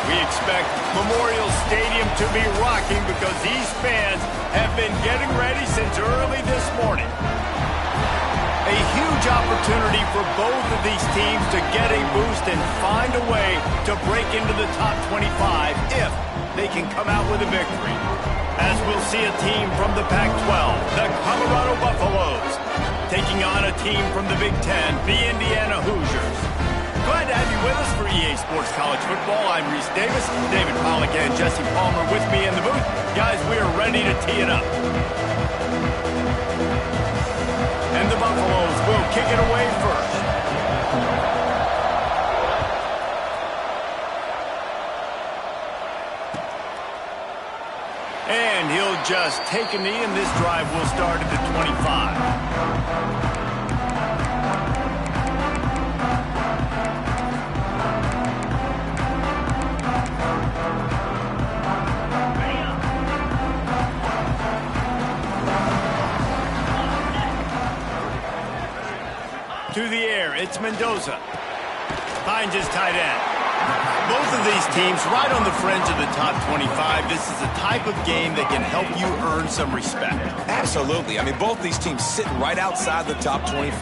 We expect Memorial Stadium to be rocking because these fans have been getting ready since early this morning. A huge opportunity for both of these teams to get a boost and find a way to break into the top 25 if they can come out with a victory. As we'll see a team from the Pac-12, the Colorado Buffaloes, taking on a team from the Big Ten, the Indiana Hoosiers. Glad to have you with us for EA Sports College Football. I'm Reese Davis, David Pollack and Jesse Palmer with me in the booth. Guys, we are ready to tee it up. And the Buffaloes will kick it away first. And he'll just take a knee, and this drive will start at the 25. To the air, it's Mendoza. Finds his tight end. Both of these teams right on the fringe of the top 25. This is a type of game that can help you earn some respect. Absolutely. I mean, both these teams sitting right outside the top 25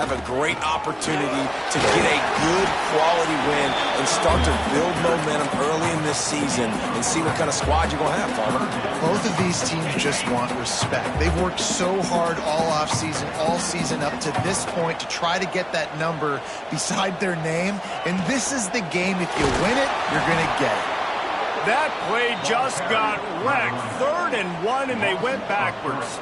have a great opportunity to get a good quality win and start to build momentum early in this season and see what kind of squad you're going to have, Palmer. Both of these teams just want respect. They've worked so hard all season up to this point to try to get that number beside their name. And this is the game. If you win it, you're going to get it. That play just got wrecked. 3rd and 1, and they went backwards.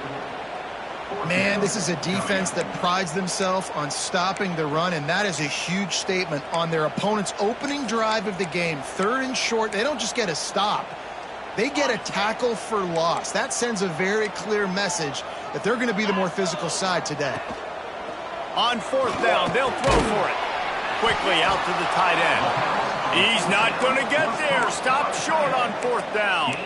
Man, this is a defense that prides themselves on stopping the run, and that is a huge statement on their opponent's opening drive of the game. 3rd and short, they don't just get a stop. They get a tackle for loss. That sends a very clear message that they're going to be the more physical side today. On 4th down, they'll throw for it. Quickly out to the tight end. He's not going to get there. Stop short on 4th down.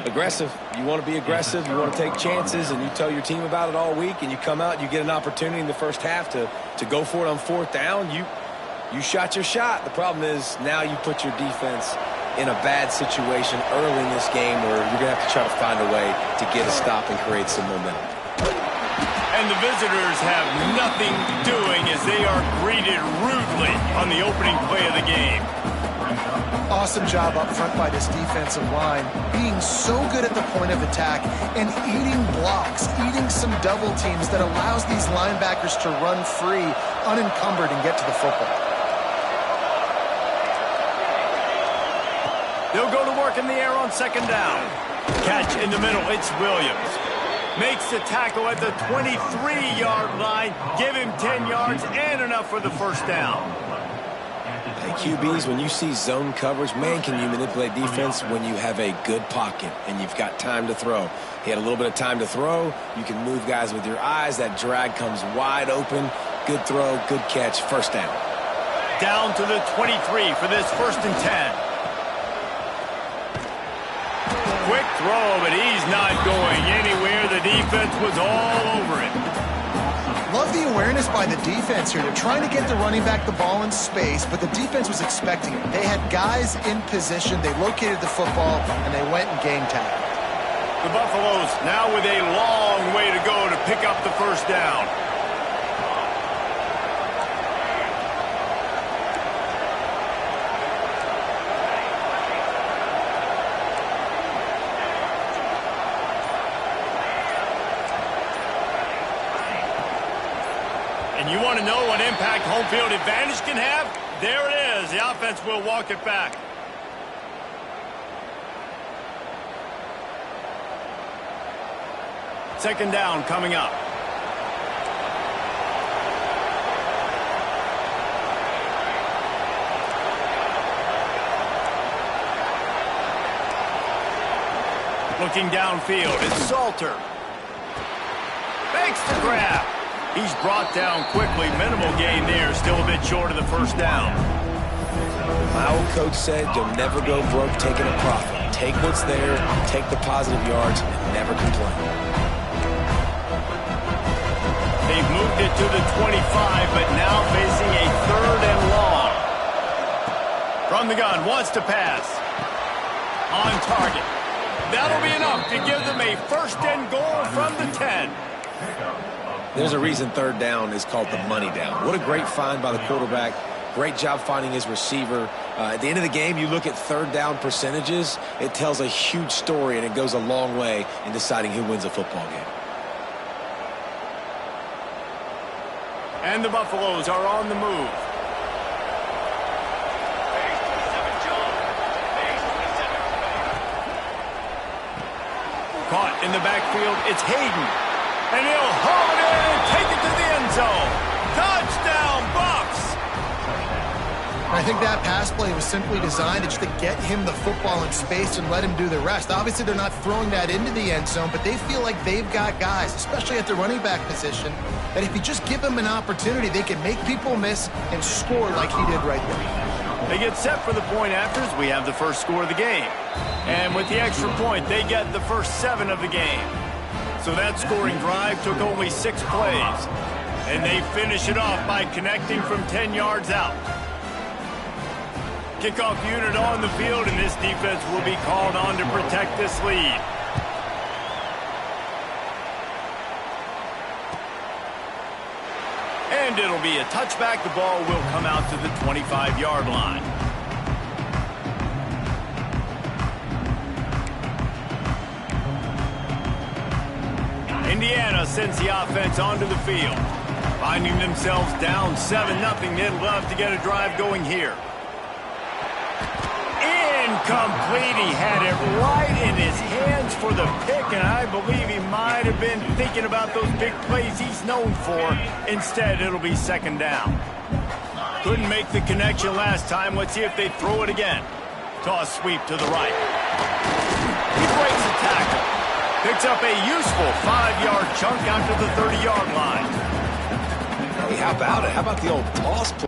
Aggressive. You want to be aggressive. You want to take chances, and you tell your team about it all week, and you come out and you get an opportunity in the first half to go for it on 4th down. You shot your shot. The problem is now you put your defense in a bad situation early in this game where you're going to have to try to find a way to get a stop and create some momentum. And the visitors have nothing doing as they are greeted rudely on the opening play of the game. Awesome job up front by this defensive line, being so good at the point of attack and eating blocks, eating some double teams that allows these linebackers to run free, unencumbered, and get to the football. They'll go to work in the air on 2nd down. Catch in the middle, it's Williams. Makes the tackle at the 23-yard line. Give him 10 yards and enough for the 1st down. Hey, QBs, when you see zone coverage, man, can you manipulate defense when you have a good pocket and you've got time to throw. He had a little bit of time to throw. You can move guys with your eyes. That drag comes wide open. Good throw, good catch, 1st down. Down to the 23 for this 1st and 10. Quick throw, but he's not going anywhere. The defense was all over it. Love the awareness by the defense here. They're trying to get the running back the ball in space, but the defense was expecting it. They had guys in position. They located the football, and they went and game tagged. The Buffaloes now with a long way to go to pick up the 1st down. And you want to know what impact home field advantage can have? There it is. The offense will walk it back. Second down coming up. Looking downfield, it's Salter. Makes the grab. He's brought down quickly. Minimal gain there. Still a bit short of the 1st down. My old coach said you'll never go broke taking a profit. Take what's there, take the positive yards, and never complain. They've moved it to the 25, but now facing a 3rd and long. From From the gun, wants to pass. On target. That'll be enough to give them a first and goal from the 10. There's a reason third down is called the money down. What a great find by the quarterback. Great job finding his receiver. At the end of the game, you look at third down percentages. It tells a huge story, and it goes a long way in deciding who wins a football game. And the Buffaloes are on the move. Caught in the backfield, it's Hayden. And he'll haul it in and take it to the end zone. Touchdown, Bucs! I think that pass play was simply designed just to get him the football in space and let him do the rest. Obviously, they're not throwing that into the end zone, but they feel like they've got guys, especially at the running back position, that if you just give them an opportunity, they can make people miss and score like he did right there. They get set for the point afters. We have the first score of the game. And with the extra point, they get the first 7 of the game. So that scoring drive took only 6 plays. And they finish it off by connecting from 10 yards out. Kickoff unit on the field, and this defense will be called on to protect this lead. And it'll be a touchback. The ball will come out to the 25-yard line. Indiana sends the offense onto the field. Finding themselves down 7-0, they'd love to get a drive going here. Incomplete. He had it right in his hands for the pick, and I believe he might have been thinking about those big plays he's known for. Instead, it'll be second down. Couldn't make the connection last time. Let's see if they throw it again. Toss sweep to the right. He breaks the tackle. Picks up a useful 5-yard chunk out to the 30-yard line. Hey, how about it? How about the old toss play?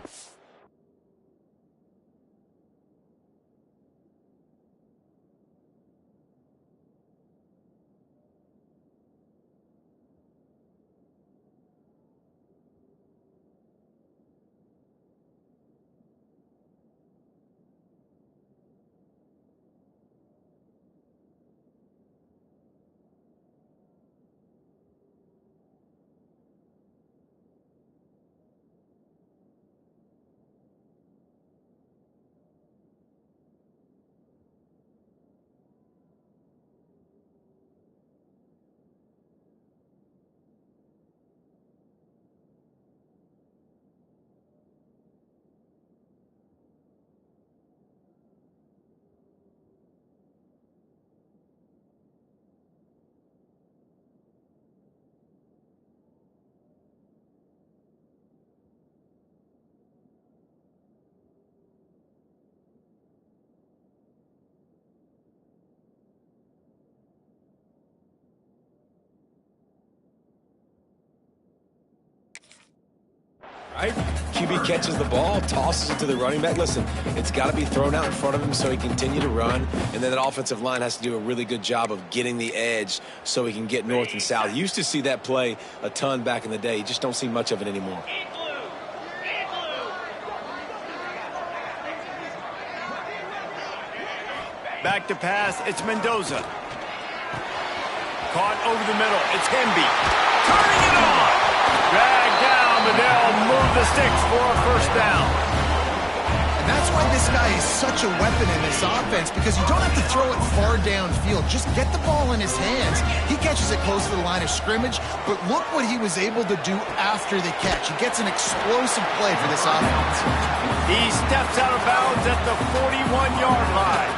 Right? QB catches the ball, tosses it to the running back. Listen, it's got to be thrown out in front of him so he can continue to run. And then that offensive line has to do a really good job of getting the edge so he can get north and south. You used to see that play a ton back in the day. You just don't see much of it anymore. Back to pass, it's Mendoza. Caught over the middle, it's Hemby. Turning it on! Dragged down, but they'll move the sticks for a first down. And that's why this guy is such a weapon in this offense, because you don't have to throw it far downfield. Just get the ball in his hands. He catches it close to the line of scrimmage, but look what he was able to do after the catch. He gets an explosive play for this offense. He steps out of bounds at the 41-yard line.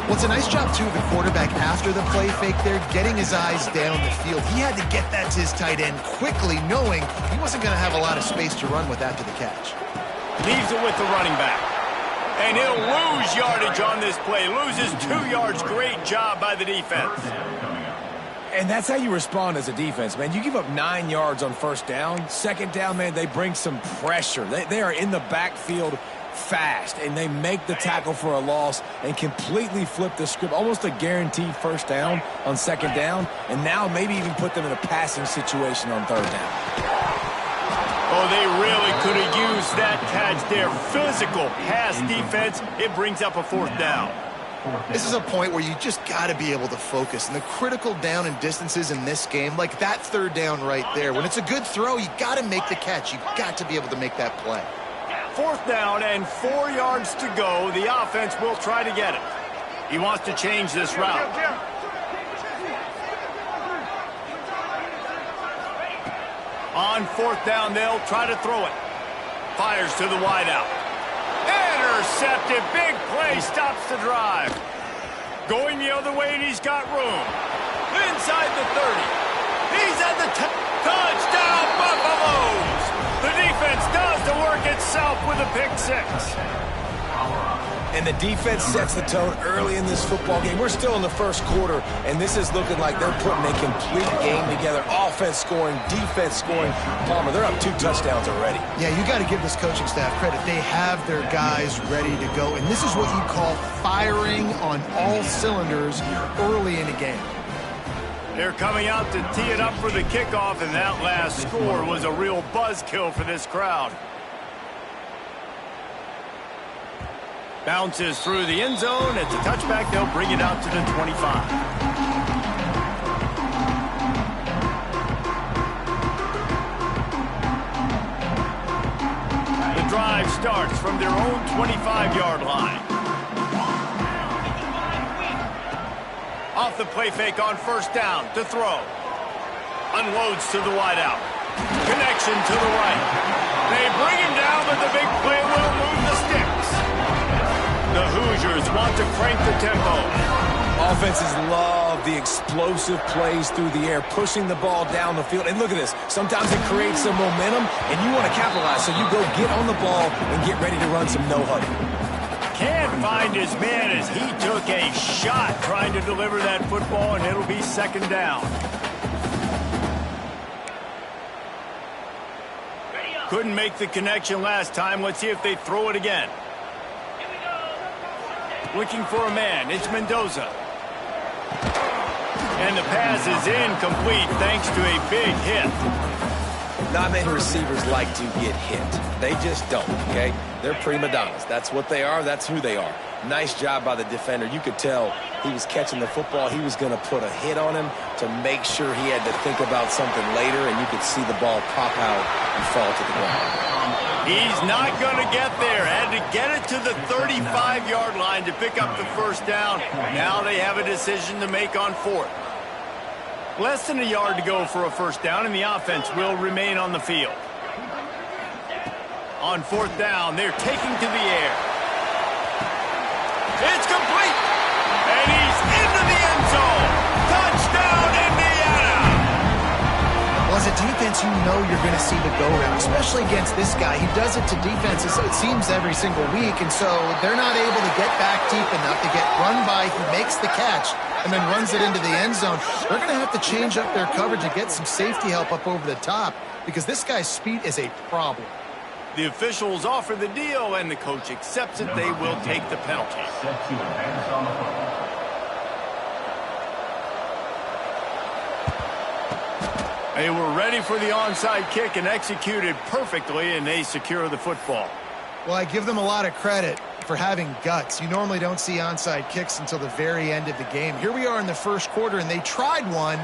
Well, it's a nice job, too, of the quarterback after the play fake there, getting his eyes down the field. He had to get that to his tight end quickly, knowing he wasn't going to have a lot of space to run with after the catch. Leaves it with the running back. And he'll lose yardage on this play. Loses 2 yards. Great job by the defense. And that's how you respond as a defense, man. You give up 9 yards on first down. Second down, man, they bring some pressure. They are in the backfield fast, and they make the tackle for a loss and completely flip the script. Almost a guaranteed first down on second down, and now maybe even put them in a passing situation on third down. Oh, they really could have used that catch there. Physical pass defense. It brings up a 4th down. This is a point where you just got to be able to focus. And the critical down and distances in this game, like that 3rd down right there, when it's a good throw, you got to make the catch. You've got to be able to make that play. 4th down and 4 yards to go. The offense will try to get it. He wants to change this route. On 4th down, they'll try to throw it. Fires to the wideout. Intercepted. Big play. Stops the drive. Going the other way, and he's got room. Inside the 30. He's at the touchdown, Buffaloes. The defense does the work itself with a pick 6. And the defense sets the tone early in this football game. We're still in the 1st quarter, and this is looking like they're putting a complete game together. Offense scoring, defense scoring. Palmer, they're up 2 touchdowns already. Yeah, you got to give this coaching staff credit. They have their guys ready to go, and this is what you call firing on all cylinders early in a game. They're coming out to tee it up for the kickoff, and that last score was a real buzzkill for this crowd. Bounces through the end zone. It's a touchback. They'll bring it out to the 25. The drive starts from their own 25-yard line. Off the play fake on 1st down to throw. Unloads to the wideout. Connection to the right. They bring him down, but the big play will move the sticks. The Hoosiers want to crank the tempo. Offenses love the explosive plays through the air, pushing the ball down the field. And look at this. Sometimes it creates some momentum, and you want to capitalize. So you go get on the ball and get ready to run some no-huddle. Can't find his man as he took a shot trying to deliver that football, and it'll be 2nd down. Couldn't make the connection last time. Let's see if they throw it again. Looking for a man. It's Mendoza. And the pass is incomplete thanks to a big hit. Not many receivers like to get hit. They just don't, okay? They're prima donnas. That's what they are. That's who they are. Nice job by the defender. You could tell he was catching the football. He was going to put a hit on him to make sure he had to think about something later, and you could see the ball pop out and fall to the ground. He's not going to get there. Had to get it to the 35-yard line to pick up the 1st down. Now they have a decision to make on 4th. Less than a yard to go for a 1st down, and the offense will remain on the field. On 4th down, they're taking to the air. It's complete. And he's into the end zone. Touchdown, Indiana. Well, as a defense, you know you're going to see the go-round, especially against this guy. He does it to defenses, it seems, every single week, and so they're not able to get back deep enough to get run by. He makes the catch and then runs it into the end zone. They're going to have to change up their coverage and get some safety help up over the top because this guy's speed is a problem. The officials offer the deal, and the coach accepts it. They will take the penalty. They were ready for the onside kick and executed perfectly, and they secure the football. Well, I give them a lot of credit for having guts. You normally don't see onside kicks until the very end of the game. Here we are in the 1st quarter, and they tried one,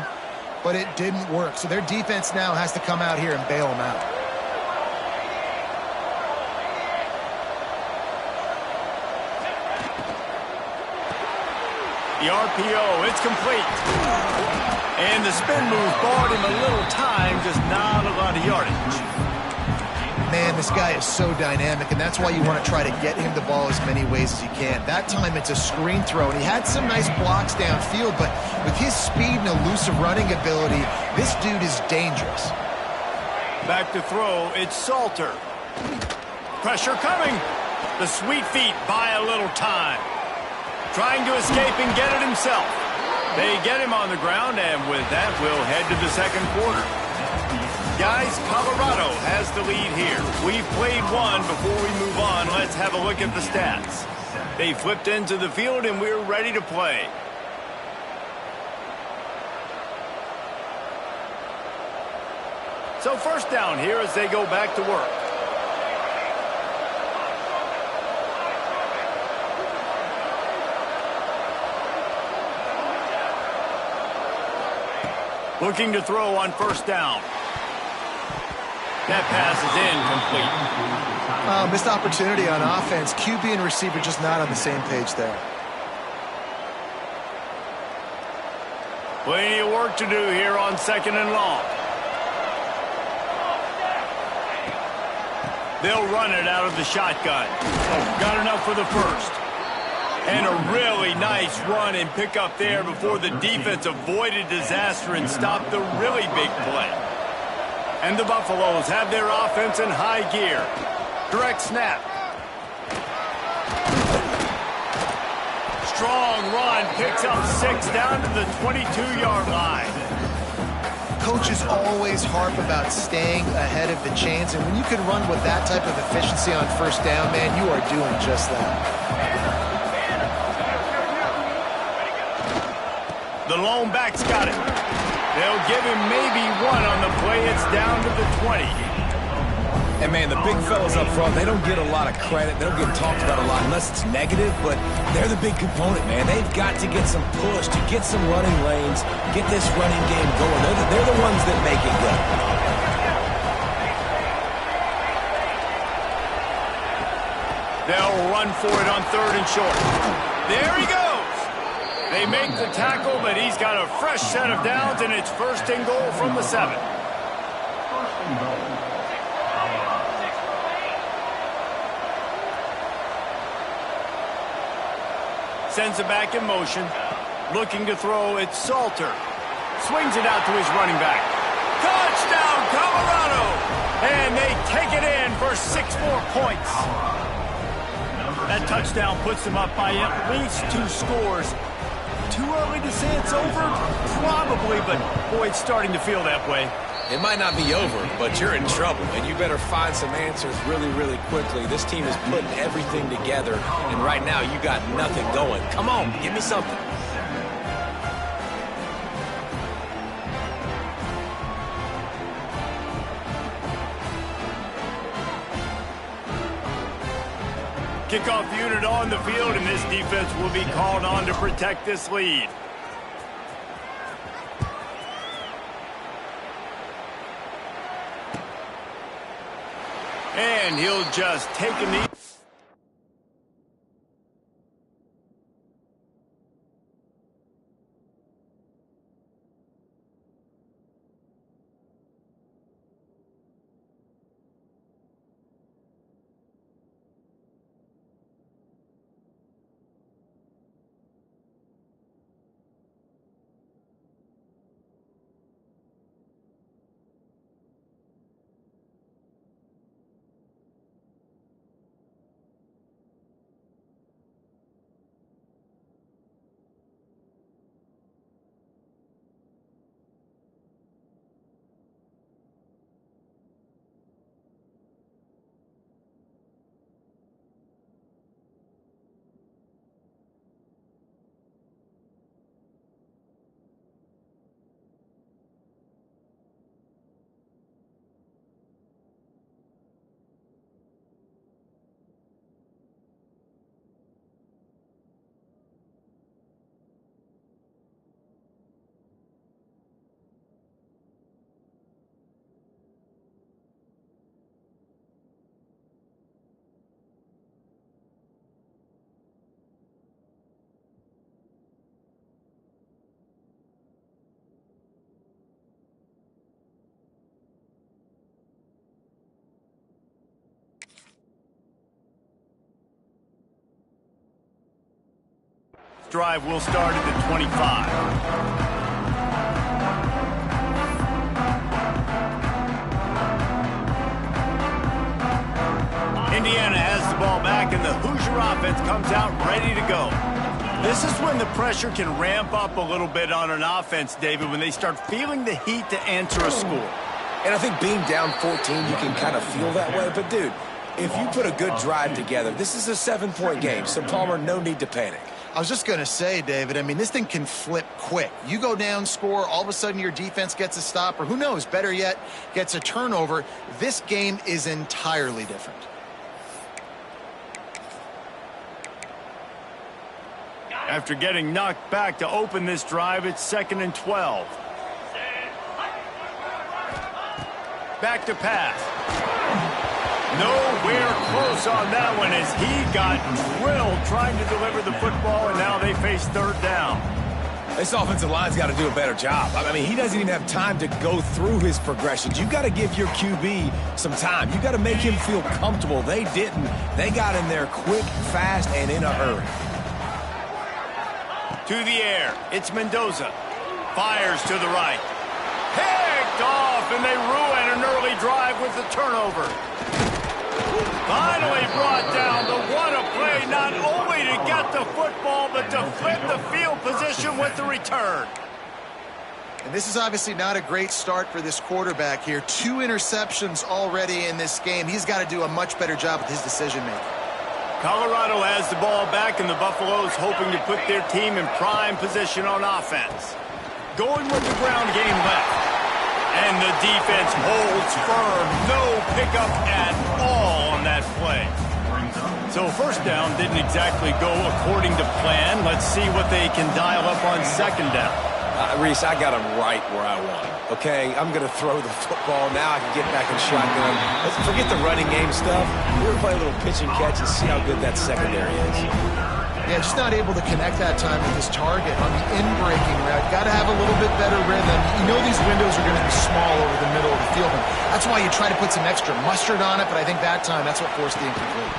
but it didn't work. So their defense now has to come out here and bail them out. The RPO, it's complete. And the spin move bought him a little time, just not a lot of yardage. Man, this guy is so dynamic, and that's why you want to try to get him the ball as many ways as you can. That time it's a screen throw, and he had some nice blocks downfield, but with his speed and elusive running ability, this dude is dangerous. Back to throw, it's Salter. Pressure coming. The sweet feet buy a little time. Trying to escape and get it himself. They get him on the ground, and with that, we'll head to the 2nd quarter. Guys, Colorado has the lead here. We've played one. Before we move on, let's have a look at the stats. They flipped into the field, and we're ready to play. So 1st down here as they go back to work. Looking to throw on first down. That pass is incomplete. Missed opportunity on offense. QB and receiver just not on the same page there. Plenty of work to do here on 2nd and long. They'll run it out of the shotgun. Got enough for the first. And a really nice run and pick up there before the defense avoided disaster and stopped the really big play. And the Buffaloes have their offense in high gear. Direct snap. Strong run, picks up 6 down to the 22-yard line. Coaches always harp about staying ahead of the chains, and when you can run with that type of efficiency on first down, man, you are doing just that. The lone back's got it. They'll give him maybe one on the play. It's down to the 20. And, man, the big fellas up front, they don't get a lot of credit. They don't get talked about a lot unless it's negative, but they're the big component, man. They've got to get some push, to get some running lanes, get this running game going. They're the ones that make it go. They'll run for it on 3rd and short. There he goes. They make the tackle, but he's got a fresh set of downs, and it's 1st and goal from the 7. Sends it back in motion. Looking to throw, it's Salter. Swings it out to his running back. Touchdown, Colorado! And they take it in for 6 more points. That touchdown puts them up by at least 2 scores. Too early to say it's over? Probably, but boy, it's starting to feel that way. It might not be over, but you're in trouble, and you better find some answers really, really quickly. This team is putting everything together, and right now you got nothing going. Come on, give me something. Kickoff unit on the field, and this defense will be called on to protect this lead. And he'll just take a knee. Drive will start at the 25. Indiana has the ball back, and the Hoosier offense comes out ready to go. This is when the pressure can ramp up a little bit on an offense, David, when they start feeling the heat to answer a score. And I think being down 14, you can kind of feel that way. But, dude, if you put a good drive together, this is a 7-point game, so, Palmer, no need to panic. I was just going to say, David, I mean, this thing can flip quick. You go down, score, all of a sudden your defense gets a stop, or who knows, better yet, gets a turnover. This game is entirely different. After getting knocked back to open this drive, it's 2nd and 12. Back to pass. Nowhere close on that one as he got drilled trying to deliver the football, and now they face third down. This offensive line's got to do a better job. I mean, he doesn't even have time to go through his progressions. You've got to give your QB some time. You've got to make him feel comfortable. They didn't. They got in there quick, fast, and in a hurry. To the air. It's Mendoza. Fires to the right. Picked off, and they ruin an early drive with the turnover. Finally brought down. The one play not only to get the football, but to flip the field position with the return. And this is obviously not a great start for this quarterback here. 2 interceptions already in this game. He's got to do a much better job with his decision-making. Colorado has the ball back, and the Buffaloes hoping to put their team in prime position on offense. Going with the ground game left. And the defense holds firm. No pickup at all on that play. So first down didn't exactly go according to plan. Let's see what they can dial up on second down. Reese, I got him right where I want him. Okay, I'm going to throw the football. Now I can get back in shotgun. Let's forget the running game stuff. We're going to play a little pitch and catch and see how good that secondary is. Yeah, just not able to connect that time with his target on the in-breaking route. Got to have a little bit better rhythm. You know these windows are going to be small over the middle of the field. And that's why you try to put some extra mustard on it, but I think that time that's what forced the incomplete.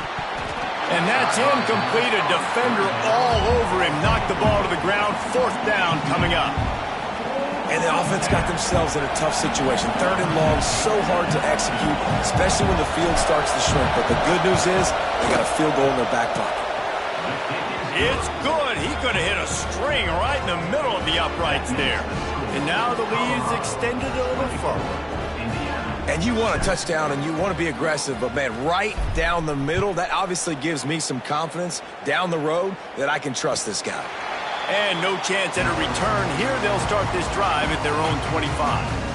And that's incomplete. A defender all over him. Knocked the ball to the ground. Fourth down coming up. And the offense got themselves in a tough situation. Third and long, so hard to execute, especially when the field starts to shrink. But the good news is they got a field goal in their back pocket. It's good. He could have hit a string right in the middle of the uprights there. And now the lead is extended a little further. And you want a touchdown and you want to be aggressive, but, man, right down the middle, that obviously gives me some confidence down the road that I can trust this guy. And no chance at a return. Here they'll start this drive at their own 25.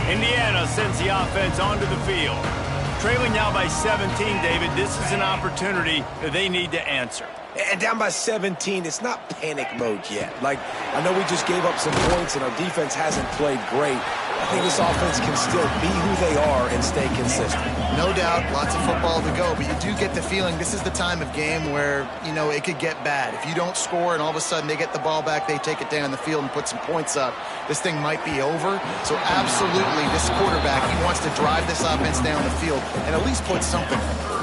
Indiana sends the offense onto the field. Trailing now by 17, David. This is an opportunity that they need to answer. And down by 17, it's not panic mode yet. Like, I know we just gave up some points and our defense hasn't played great. I think this offense can still be who they are and stay consistent. No doubt, lots of football to go, but you do get the feeling this is the time of game where, you know, it could get bad. If you don't score and all of a sudden they get the ball back, they take it down the field and put some points up, this thing might be over. So absolutely, this quarterback, he wants to drive this offense down the field and at least put something in.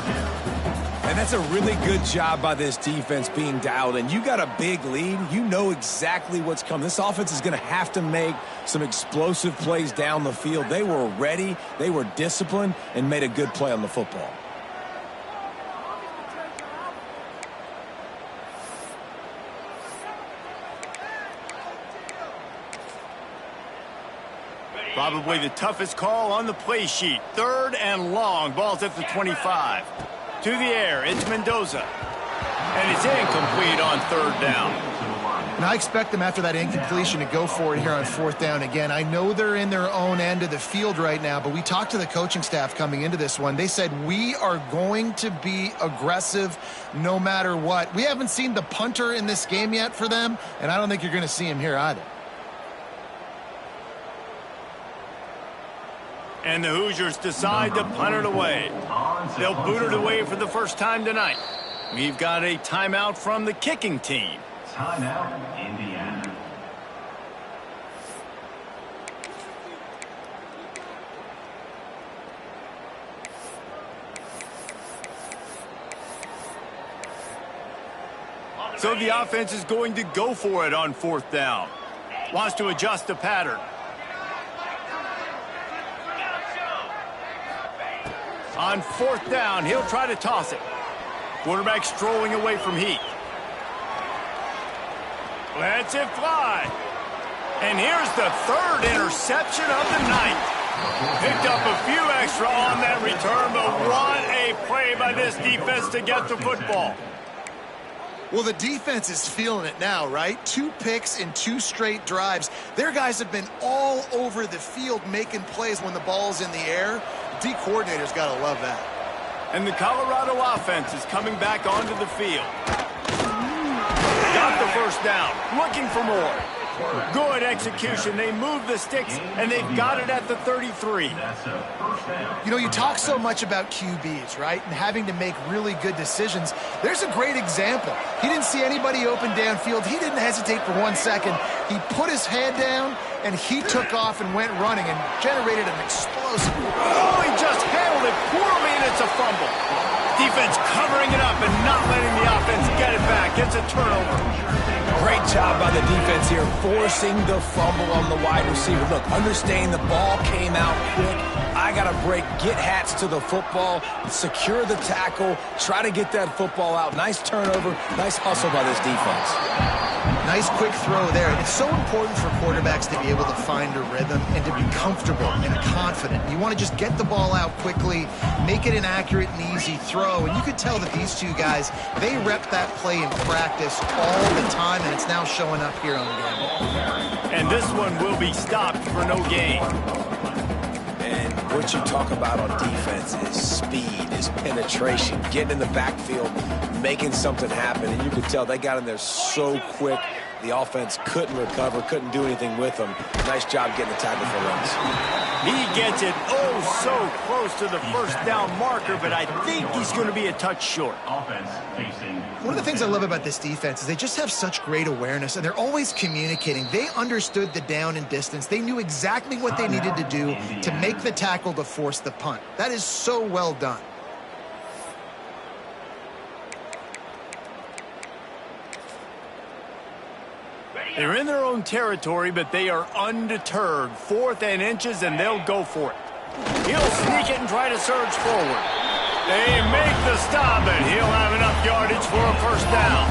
And that's a really good job by this defense being dialed in. You got a big lead. You know exactly what's coming. This offense is going to have to make some explosive plays down the field. They were ready. They were disciplined and made a good play on the football. Probably the toughest call on the play sheet. Third and long. Ball's at the 25. To the air, it's Mendoza. And it's incomplete on third down. And I expect them after that incompletion to go for it here on fourth down again. I know they're in their own end of the field right now, but we talked to the coaching staff coming into this one. They said, we are going to be aggressive no matter what. We haven't seen the punter in this game yet for them, and I don't think you're going to see him here either. And the Hoosiers decide to punt it away. They'll boot it away for the first time tonight. We've got a timeout from the kicking team. Timeout, Indiana. So the offense is going to go for it on fourth down. Wants to adjust the pattern. On fourth down, he'll try to toss it. Quarterback strolling away from Heath. Lets it fly. And here's the third interception of the night. Picked up a few extra on that return, but what a play by this defense to get the football. Well, the defense is feeling it now, right? 2 picks in 2 straight drives. Their guys have been all over the field making plays when the ball's in the air. D coordinator's got to love that. And the Colorado offense is coming back onto the field. got the first down, looking for more. Good execution. They move the sticks, and they've got it at the 33. You know, you talk so much about QBs, right, and having to make really good decisions. There's a great example. He didn't see anybody open downfield. He didn't hesitate for 1 second. He put his head down, and he took off and went running and generated an explosive. Oh, he just handled it poorly, and it's a fumble. Defense covering it up and not letting the offense get it back. It's a turnover. Great job by the defense here, forcing the fumble on the wide receiver. Look, understand the ball came out quick. I got to break, get hats to the football, secure the tackle, try to get that football out. Nice turnover, nice hustle by this defense. Nice quick throw there. It's so important for quarterbacks to be able to find a rhythm and to be comfortable and confident. You want to just get the ball out quickly, make it an accurate and easy throw. And you could tell that these two guys, they rep that play in practice all the time, and it's now showing up here on the game. And this one will be stopped for no gain. And what you talk about on defense is speed, is penetration, getting in the backfield, making something happen. And you could tell they got in there so quick. The offense couldn't recover, couldn't do anything with them. Nice job getting the tackle for runs. He gets it so close to the first down marker, but I think he's going to be a touch short. One of the things I love about this defense is they just have such great awareness, and they're always communicating. They understood the down and distance. They knew exactly what they needed to do to make the tackle to force the punt. That is so well done. They're in their own territory, but they are undeterred. 4th and inches, and they'll go for it. He'll sneak it and try to surge forward. They make the stop, and he'll have enough yardage for a first down.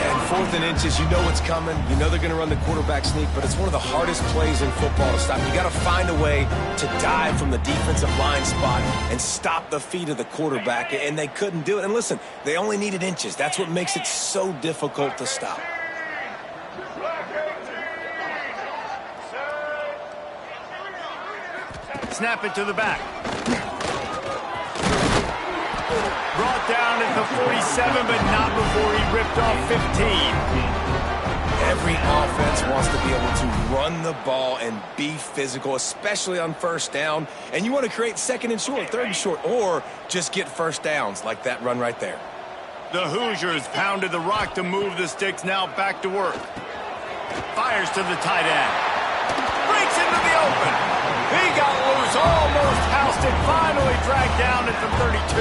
And 4th and inches, you know what's coming. You know they're going to run the quarterback sneak, but it's one of the hardest plays in football to stop. You got to find a way to dive from the defensive line spot and stop the feet of the quarterback, and they couldn't do it. And listen, they only needed inches. That's what makes it so difficult to stop. Snap it to the back. Brought down at the 47, but not before he ripped off 15. Every offense wants to be able to run the ball and be physical, especially on first down. And you want to create 2nd and short, 3rd and short, or just get first downs like that run right there. The Hoosiers pounded the rock to move the sticks, now back to work. Fires to the tight end. Breaks into the open. He got loose, almost housed it, finally dragged down at the 32.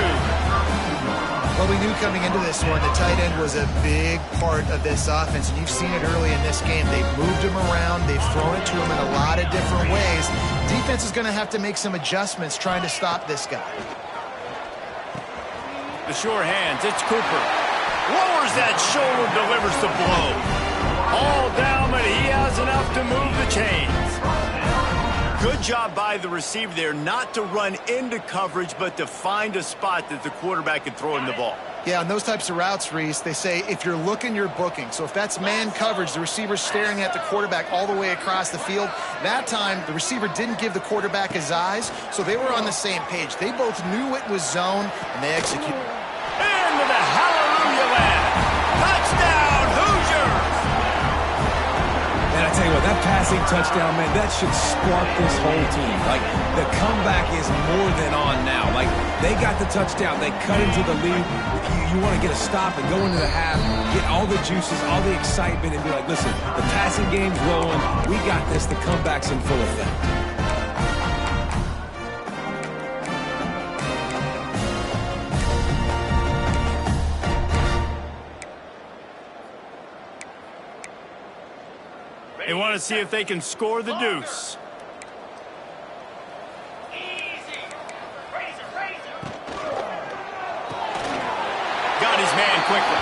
Well, we knew coming into this one, the tight end was a big part of this offense, and you've seen it early in this game. They've moved him around. They've thrown it to him in a lot of different ways. Defense is going to have to make some adjustments trying to stop this guy. The sure hands, it's Cooper. Lowers that shoulder, delivers the blow. All down, but he has enough to move the chains. Good job by the receiver there, not to run into coverage, but to find a spot that the quarterback can throw him the ball. Yeah, on those types of routes, Reese, they say if you're looking, you're booking. So if that's man coverage, the receiver's staring at the quarterback all the way across the field. That time, the receiver didn't give the quarterback his eyes, so they were on the same page. They both knew it was zone, and they executed. Into the hallelujah land. Touchdown, Hoosiers! And I tell you what, that passing touchdown, man, that should spark this whole team. Like, the comeback is more than on now. Like, they got the touchdown. They cut into the lead. You want to get a stop and go into the half, get all the juices, all the excitement, and be like, listen, the passing game's rolling. We got this. The comeback's in full effect. They want to see if they can score the deuce. Got his man quickly.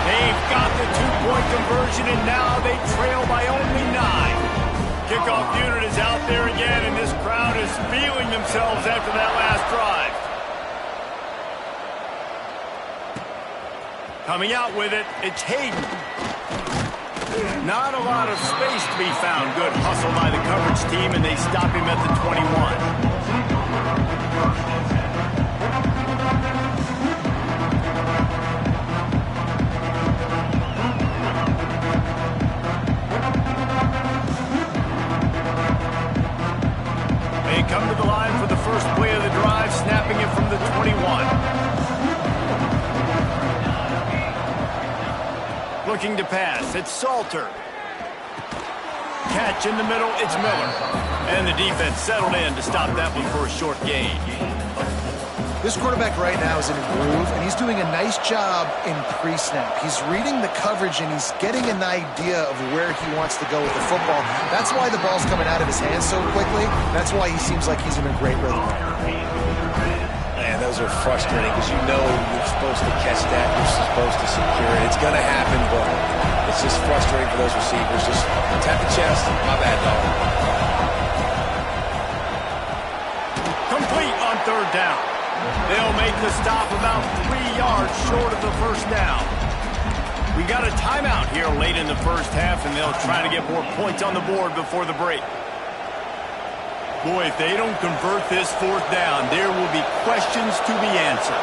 They've got the two-point conversion, and now they trail by only 9. Kickoff unit is out there again, and this crowd is feeling themselves after that last drive. Coming out with it, it's Hayden. Not a lot of space to be found. Good hustle by the coverage team, and they stop him at the 21. They come to the line for the first play of the drive, snapping it from the 21. Looking to pass, it's Salter. Catch in the middle, it's Miller. And the defense settled in to stop that one for a short gain. This quarterback right now is in a groove, and he's doing a nice job in pre-snap. He's reading the coverage, and he's getting an idea of where he wants to go with the football. That's why the ball's coming out of his hands so quickly. That's why he seems like he's in a great rhythm. Man, those are frustrating because you know you're supposed to catch that. You're supposed to secure it. It's going to happen, but it's just frustrating for those receivers. Just tap the chest. My bad, dog. Complete on third down. They'll make the stop about 3 yards short of the first down. We got a timeout here late in the first half, and they'll try to get more points on the board before the break. Boy, if they don't convert this fourth down, there will be questions to be answered.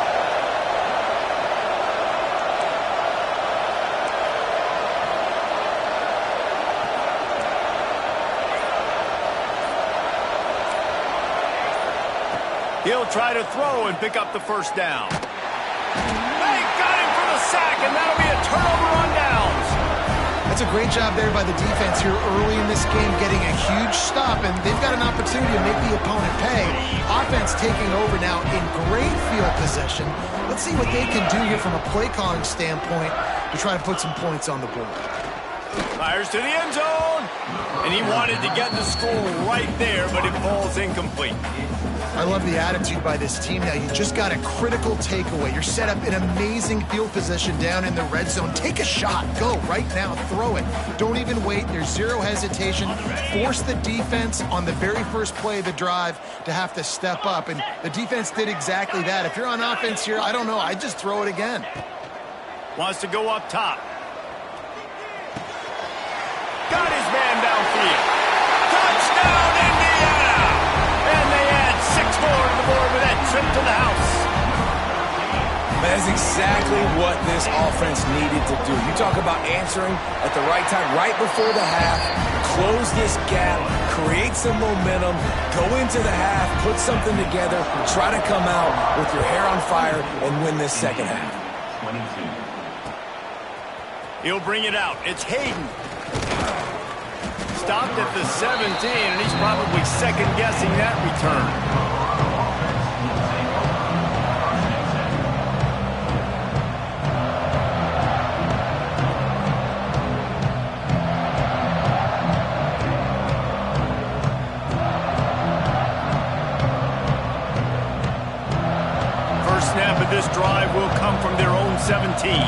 He'll try to throw and pick up the first down. They got him for the sack, and that'll be a turnover on downs. That's a great job there by the defense here early in this game, getting a huge stop, and they've got an opportunity to make the opponent pay. Offense taking over now in great field possession. Let's see what they can do here from a play calling standpoint to try to put some points on the board. Fires to the end zone, and he wanted to get the score right there, but it falls incomplete. I love the attitude by this team now. You just got a critical takeaway. You're set up in amazing field position down in the red zone. Take a shot. Go right now. Throw it. Don't even wait. There's zero hesitation. Force the defense on the very first play of the drive to have to step up, and the defense did exactly that. If you're on offense here, I don't know. I'd just throw it again. Wants to go up top. Got his man downfield. Touchdown, Indiana! And they add 6 more to the board with that trip to the house. That's exactly what this offense needed to do. You talk about answering at the right time, right before the half, close this gap, create some momentum, go into the half, put something together, try to come out with your hair on fire and win this second half. 22. He'll bring it out. It's Hayden. Stopped at the 17, and he's probably second-guessing that return. First snap of this drive will come from their own 17.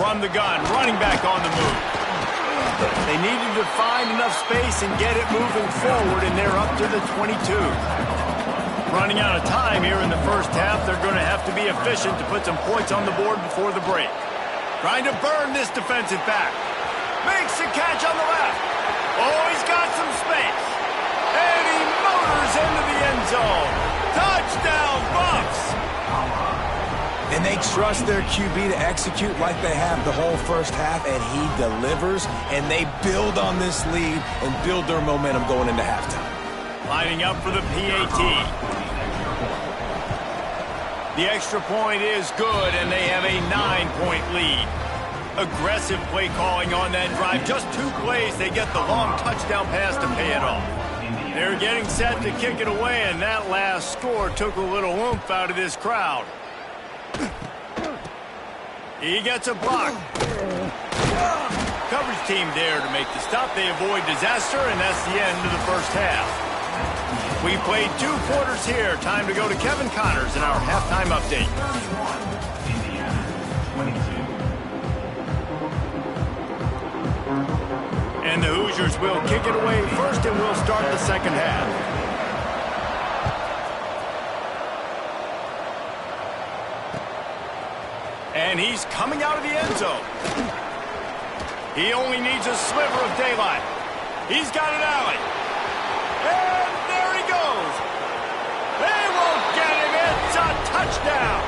From the gun, running back on the move. They needed to find enough space and get it moving forward, and they're up to the 22. Running out of time here in the first half, they're going to have to be efficient to put some points on the board before the break. Trying to burn this defensive back. Makes a catch on the left. Oh, he's got some space. And he motors into the end zone. Touchdown, Bucks! And they trust their QB to execute like they have the whole first half, and he delivers, and they build on this lead and build their momentum going into halftime. Lining up for the PAT. The extra point is good, and they have a 9-point lead. Aggressive play calling on that drive. Just 2 plays, they get the long touchdown pass to pay it off. They're getting set to kick it away, and that last score took a little oomph out of this crowd. He gets a block. Coverage team there to make the stop. They avoid disaster, and that's the end of the first half. We played 2 quarters here. Time to go to Kevin Connors in our halftime update. Indiana, 22. And the Hoosiers will kick it away first, and we'll start the second half. And he's coming out of the end zone. He only needs a sliver of daylight. He's got an alley. And there he goes. They won't get him. It's a touchdown.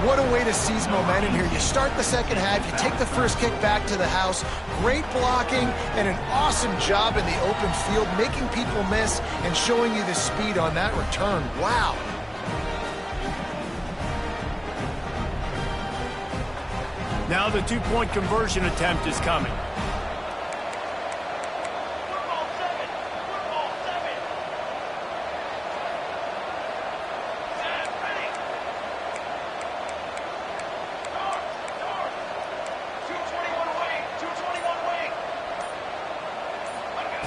What a way to seize momentum here. You start the second half, you take the first kick back to the house, great blocking, and an awesome job in the open field, making people miss and showing you the speed on that return. Wow. Now the two-point conversion attempt is coming.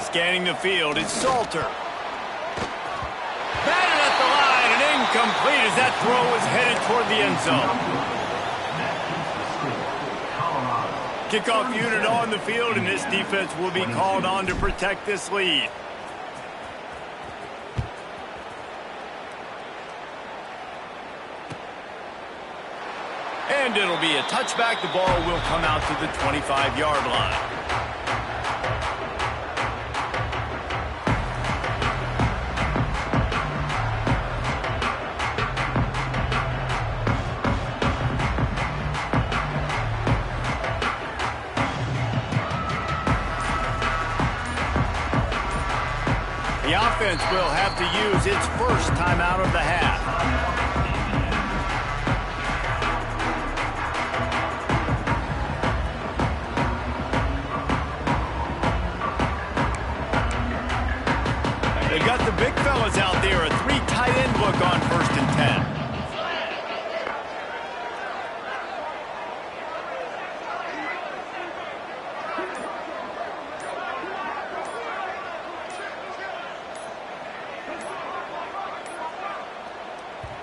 Scanning the field, it's Salter. Batted at the line and incomplete as that throw is headed toward the end zone. Kickoff unit on the field, and this defense will be called on to protect this lead. And it'll be a touchback. The ball will come out to the 25-yard line. The offense will have to use its first timeout of the half. They got the big fellas out there, a three tight end look on 1st and 10.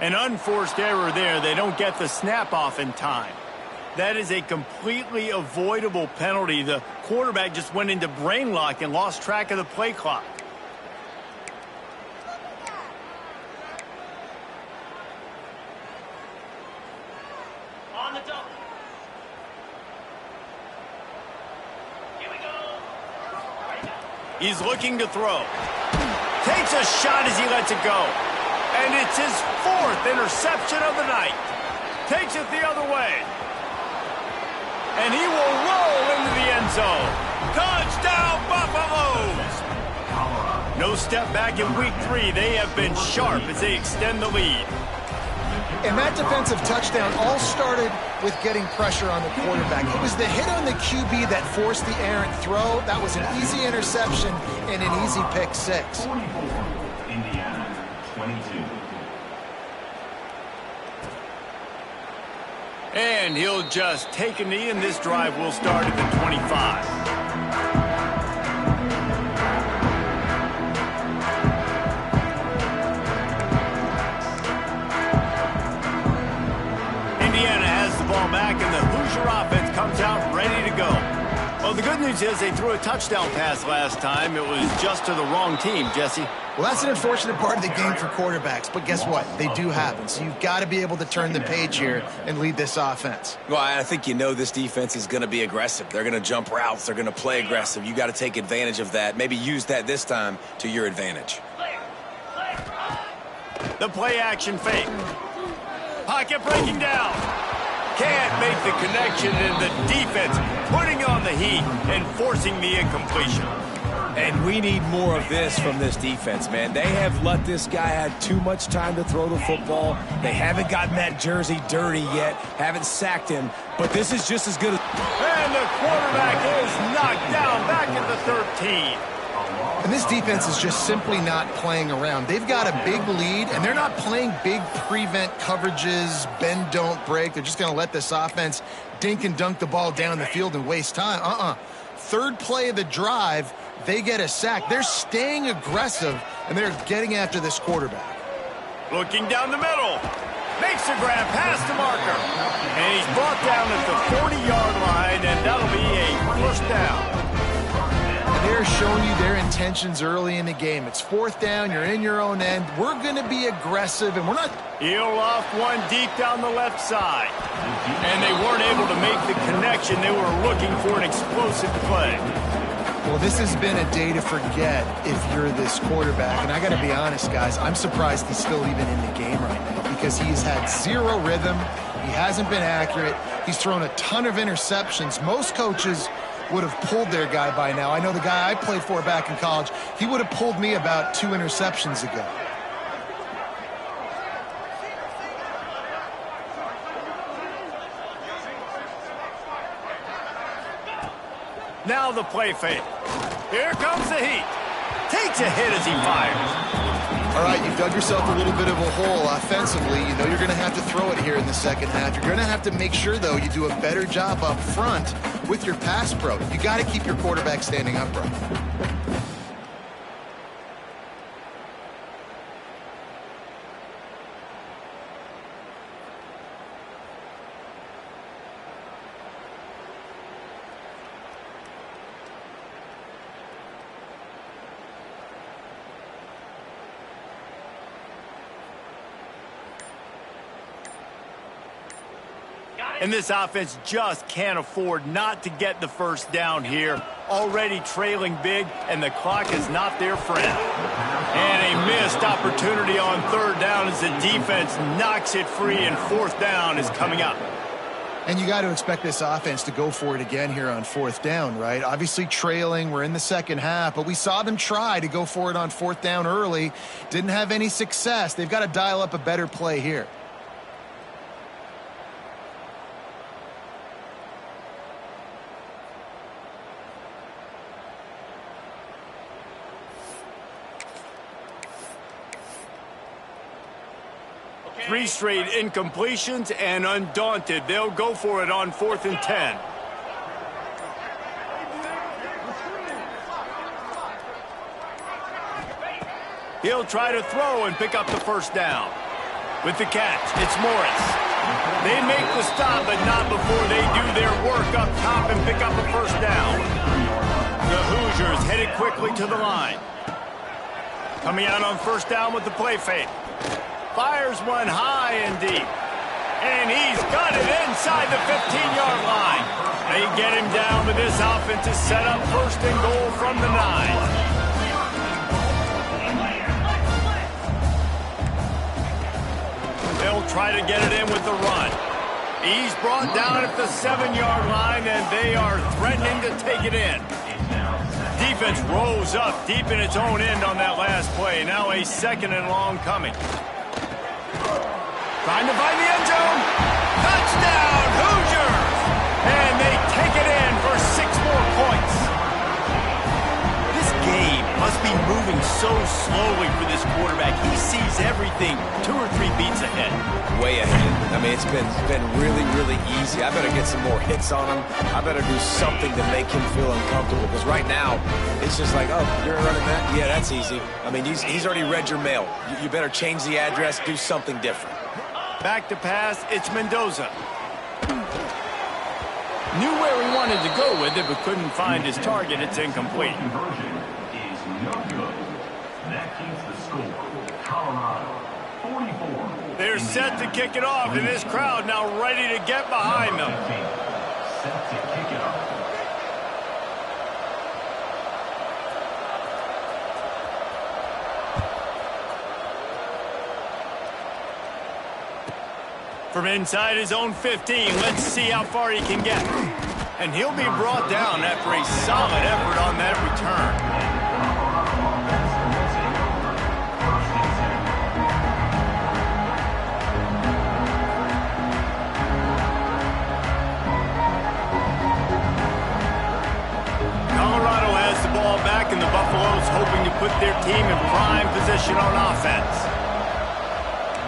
An unforced error there. They don't get the snap off in time. That is a completely avoidable penalty. The quarterback just went into brain lock and lost track of the play clock. On the double. Here we go. He's looking to throw. Takes a shot as he lets it go. And it's his 4th interception of the night. Takes it the other way. And he will roll into the end zone. Touchdown, Buffaloes! No step back in week 3. They have been sharp as they extend the lead. And that defensive touchdown all started with getting pressure on the quarterback. It was the hit on the QB that forced the errant throw. That was an easy interception and an easy pick 6. 44, Indiana, 22. And he'll just take a knee, and this drive will start at the 25. Indiana has the ball back, and the Hoosier offense comes out ready to go. Well, the good news is they threw a touchdown pass last time. It was just to the wrong team, Jesse. Well, that's an unfortunate part of the game for quarterbacks, but guess what? They do happen. So you've got to be able to turn the page here and lead this offense. Well, I think you know this defense is going to be aggressive. They're going to jump routes. They're going to play aggressive. You got to take advantage of that. Maybe use that this time to your advantage. The play action fake. Pocket breaking down. Can't make the connection, and the defense putting on the heat and forcing the incompletion. And we need more of this from this defense, man. They have let this guy have too much time to throw the football. They haven't gotten that jersey dirty yet, haven't sacked him, but this is just as good as... And the quarterback is knocked down back at the 13. And this defense is just simply not playing around. They've got a big lead, and they're not playing big prevent coverages, bend, don't break. They're just going to let this offense dink and dunk the ball down the field and waste time. Third play of the drive, they get a sack. They're staying aggressive, and they're getting after this quarterback. Looking down the middle. Makes a grab past the marker. And he's brought down at the 40-yard line, and that'll be a first down. They're showing you their intentions early in the game. It's 4th down. You're in your own end. We're going to be aggressive, and we're not... He'll off one deep down the left side. And they weren't able to make the connection. They were looking for an explosive play. Well, this has been a day to forget if you're this quarterback. And I got to be honest, guys, I'm surprised he's still even in the game right now because he's had zero rhythm. He hasn't been accurate. He's thrown a ton of interceptions. Most coaches would have pulled their guy by now. I know the guy I played for back in college, he would have pulled me about 2 interceptions ago. Now the play fake. Here comes the heat. Takes a hit as he fires. All right, you've dug yourself a little bit of a hole offensively. You know you're going to have to throw it here in the second half. You're going to have to make sure, though, you do a better job up front with your pass pro. You got to keep your quarterback standing upright. And this offense just can't afford not to get the first down here. Already trailing big, and the clock is not their friend. And a missed opportunity on third down as the defense knocks it free, and fourth down is coming up. And you got to expect this offense to go for it again here on fourth down, right? Obviously trailing, we're in the second half, but we saw them try to go for it on fourth down early. Didn't have any success. They've got to dial up a better play here. Three straight incompletions, and undaunted, they'll go for it on 4th and 10. He'll try to throw and pick up the first down. With the catch, it's Morris. They make the stop, but not before they do their work up top and pick up a first down. The Hoosiers headed quickly to the line. Coming out on first down with the play fake. Fires one high and deep. And he's got it inside the 15-yard line. They get him down, but this offense is set up first and goal from the 9. They'll try to get it in with the run. He's brought down at the 7-yard line, and they are threatening to take it in. Defense rolls up deep in its own end on that last play. Now a 2nd and long coming. Trying to find the end zone. Touchdown, Hoosiers! And they take it in for 6 more points. This game must be moving so slowly for this quarterback. He sees everything 2 or 3 beats ahead. Way ahead. I mean, it's been really, really easy. I better get some more hits on him. I better do something to make him feel uncomfortable. Because right now, it's just like, oh, you're running that? Yeah, that's easy. I mean, he's already read your mail. You better change the address, do something different. Back to pass, it's Mendoza. Knew where he wanted to go with it, but couldn't find his target. It's incomplete. Conversion is no good. That keeps the score. Colorado, 44. They're set to kick it off, and this crowd now ready to get behind them. Set to kick it off. From inside his own 15, let's see how far he can get. And he'll be brought down after a solid effort on that return. Colorado has the ball back, and the Buffaloes hoping to put their team in prime position on offense.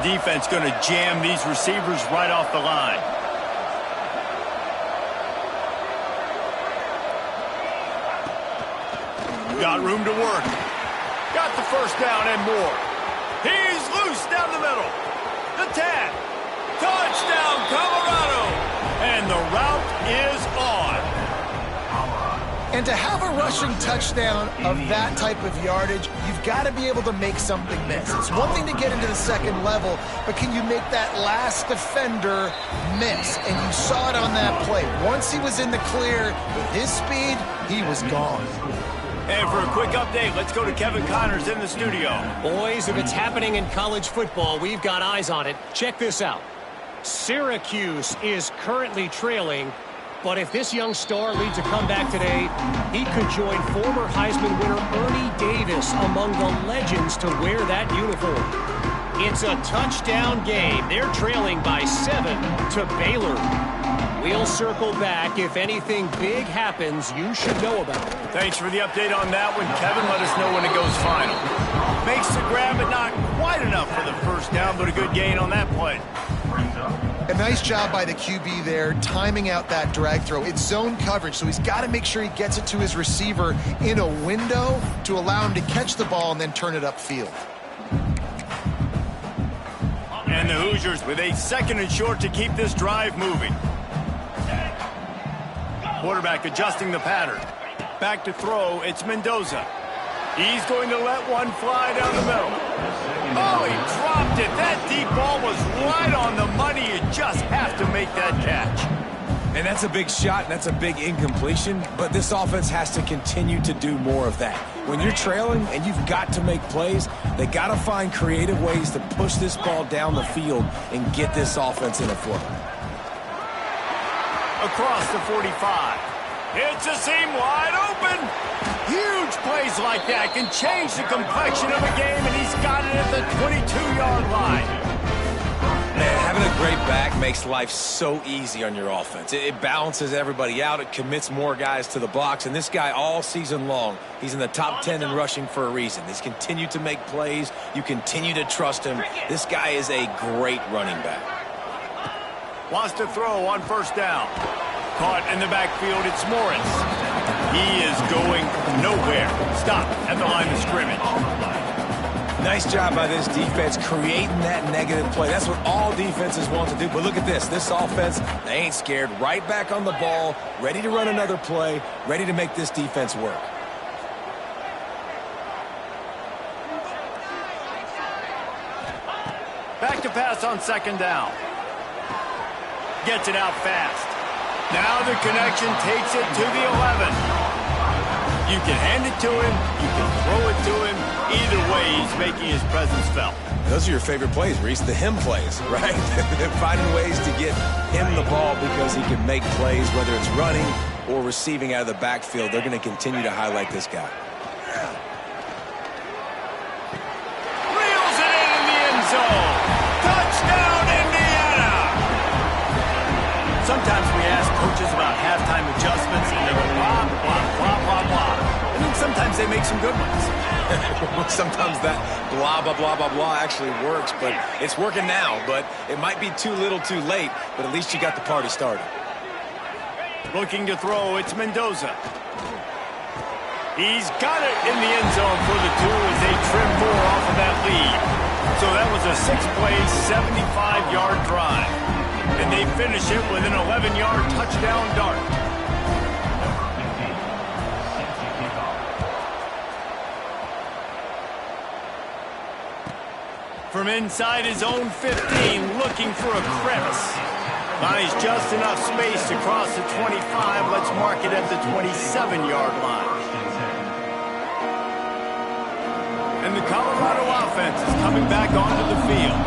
Defense going to jam these receivers right off the line. Got room to work. Got the first down and more. He's loose down the middle. The tag. Touchdown, Colorado. And the route is on. And to have a rushing touchdown of that type of yardage, you've got to be able to make something miss. It's one thing to get into the second level, but can you make that last defender miss? And you saw it on that play. Once he was in the clear, with his speed, he was gone. And for a quick update, let's go to Kevin Connors in the studio. Boys, if it's happening in college football, we've got eyes on it. Check this out. Syracuse is currently trailing, but if this young star leads a comeback today, he could join former Heisman winner Ernie Davis among the legends to wear that uniform. It's a touchdown game. They're trailing by 7 to Baylor. We'll circle back. If anything big happens, you should know about it. Thanks for the update on that one, Kevin. Let us know when it goes final. Makes the grab, but not quite enough for the first down, but a good gain on that play. A nice job by the QB there, timing out that drag throw. It's zone coverage, so he's got to make sure he gets it to his receiver in a window to allow him to catch the ball and then turn it upfield. And the Hoosiers with a 2nd and short to keep this drive moving. Quarterback adjusting the pattern. Back to throw, it's Mendoza. He's going to let one fly down the middle. Oh, he dropped it. That deep ball was right on the money. You just have to make that catch. And that's a big shot, and that's a big incompletion, but this offense has to continue to do more of that. When you're trailing and you've got to make plays, they got to find creative ways to push this ball down the field and get this offense in a flow. Across the 45. It's a seam wide open. Huge plays like that can change the complexion of a game, and he's got it at the 22-yard line. Man, having a great back makes life so easy on your offense. It balances everybody out. It commits more guys to the box. And this guy all season long, he's in the top 10 in rushing for a reason. He's continued to make plays. You continue to trust him. This guy is a great running back. Wants to throw on first down. Caught in the backfield, it's Morris. He is going nowhere. Stop at the line of scrimmage. Nice job by this defense creating that negative play. That's what all defenses want to do. But look at this. This offense, they ain't scared. Right back on the ball, ready to run another play, ready to make this defense work. Back to pass on 2nd down. Gets it out fast. Now the connection takes it to the 11. You can hand it to him. You can throw it to him. Either way, he's making his presence felt. Those are your favorite plays, Reese, the him plays, right? Finding ways to get him the ball because he can make plays, whether it's running or receiving out of the backfield. They're going to continue to highlight this guy. Reels it in the end zone. Touchdown, Indiana! Sometimes we ask coaches about halftime adjustments, and they go blah, blah, blah, blah, blah. And then sometimes they make some good ones. Sometimes that blah, blah, blah, blah, blah actually works, but it's working now. But it might be too little too late, but at least you got the party started. Looking to throw, it's Mendoza. He's got it in the end zone for the 2 as they trim 4 off of that lead. So that was a 6-play, 75-yard drive. And they finish it with an 11-yard touchdown dart. From inside his own 15, looking for a crevice. Finds just enough space to cross the 25. Let's mark it at the 27-yard line. And the Colorado offense is coming back onto the field.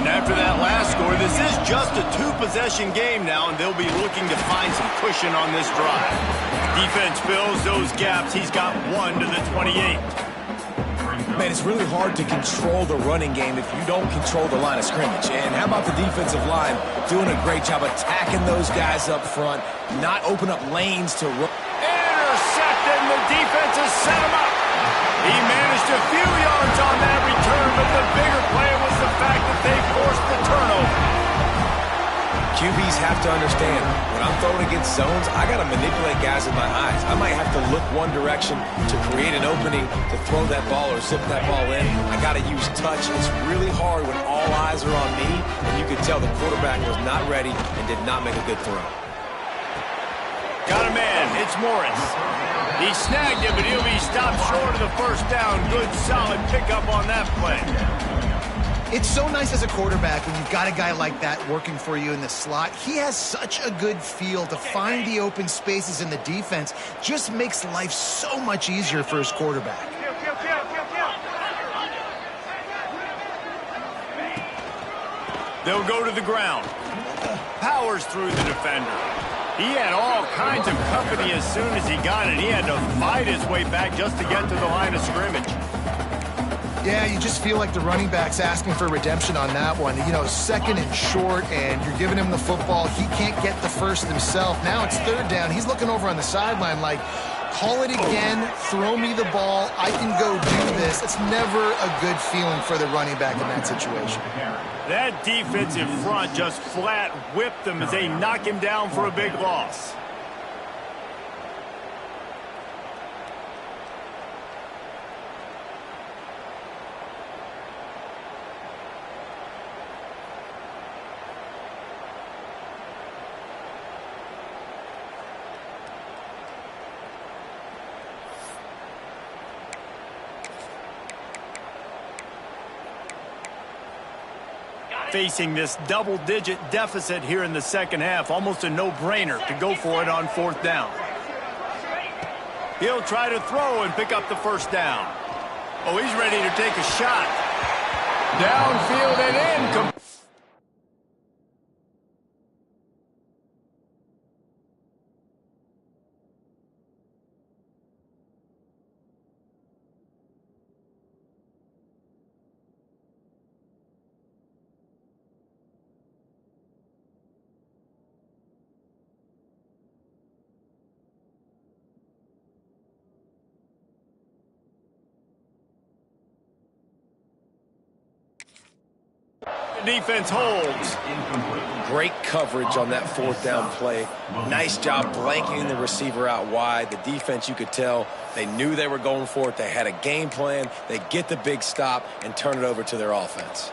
And after that last score, this is just a 2-possession game now, and they'll be looking to find some cushion on this drive. Defense fills those gaps. He's got 1 to the 28. Man, it's really hard to control the running game if you don't control the line of scrimmage. And how about the defensive line doing a great job attacking those guys up front, not open up lanes to run. Intercepted, and the defense has set him up. He managed a few yards on that return, but the bigger play was the fact that they forced the turnover. QBs have to understand, when I'm throwing against zones, I got to manipulate guys with my eyes. I might have to look one direction to create an opening to throw that ball or zip that ball in. I got to use touch. It's really hard when all eyes are on me, and you could tell the quarterback was not ready and did not make a good throw. Got a man. It's Morris. He snagged it, but he'll be stopped short of the first down. Good, solid pickup on that play. It's so nice as a quarterback when you've got a guy like that working for you in the slot. He has such a good feel to find the open spaces in the defense. Just makes life so much easier for his quarterback. They'll go to the ground. powers through the defender. He had all kinds of company as soon as he got it. He had to fight his way back just to get to the line of scrimmage. Yeah, you just feel like the running back's asking for redemption on that one. You know, second and short, and you're giving him the football. He can't get the first himself. Now it's third down. He's looking over on the sideline like, call it again, throw me the ball, I can go do this. It's never a good feeling for the running back in that situation. That defensive front just flat whipped them as they knock him down for a big loss. Facing this double-digit deficit here in the second half, almost a no-brainer to go for it on fourth down. He'll try to throw and pick up the first down. Oh, he's ready to take a shot. Downfield and in. Defense holds. Great coverage on that fourth down play. Nice job blanketing the receiver out wide. The defense, you could tell, they knew they were going for it. They had a game plan. They get the big stop and turn it over to their offense.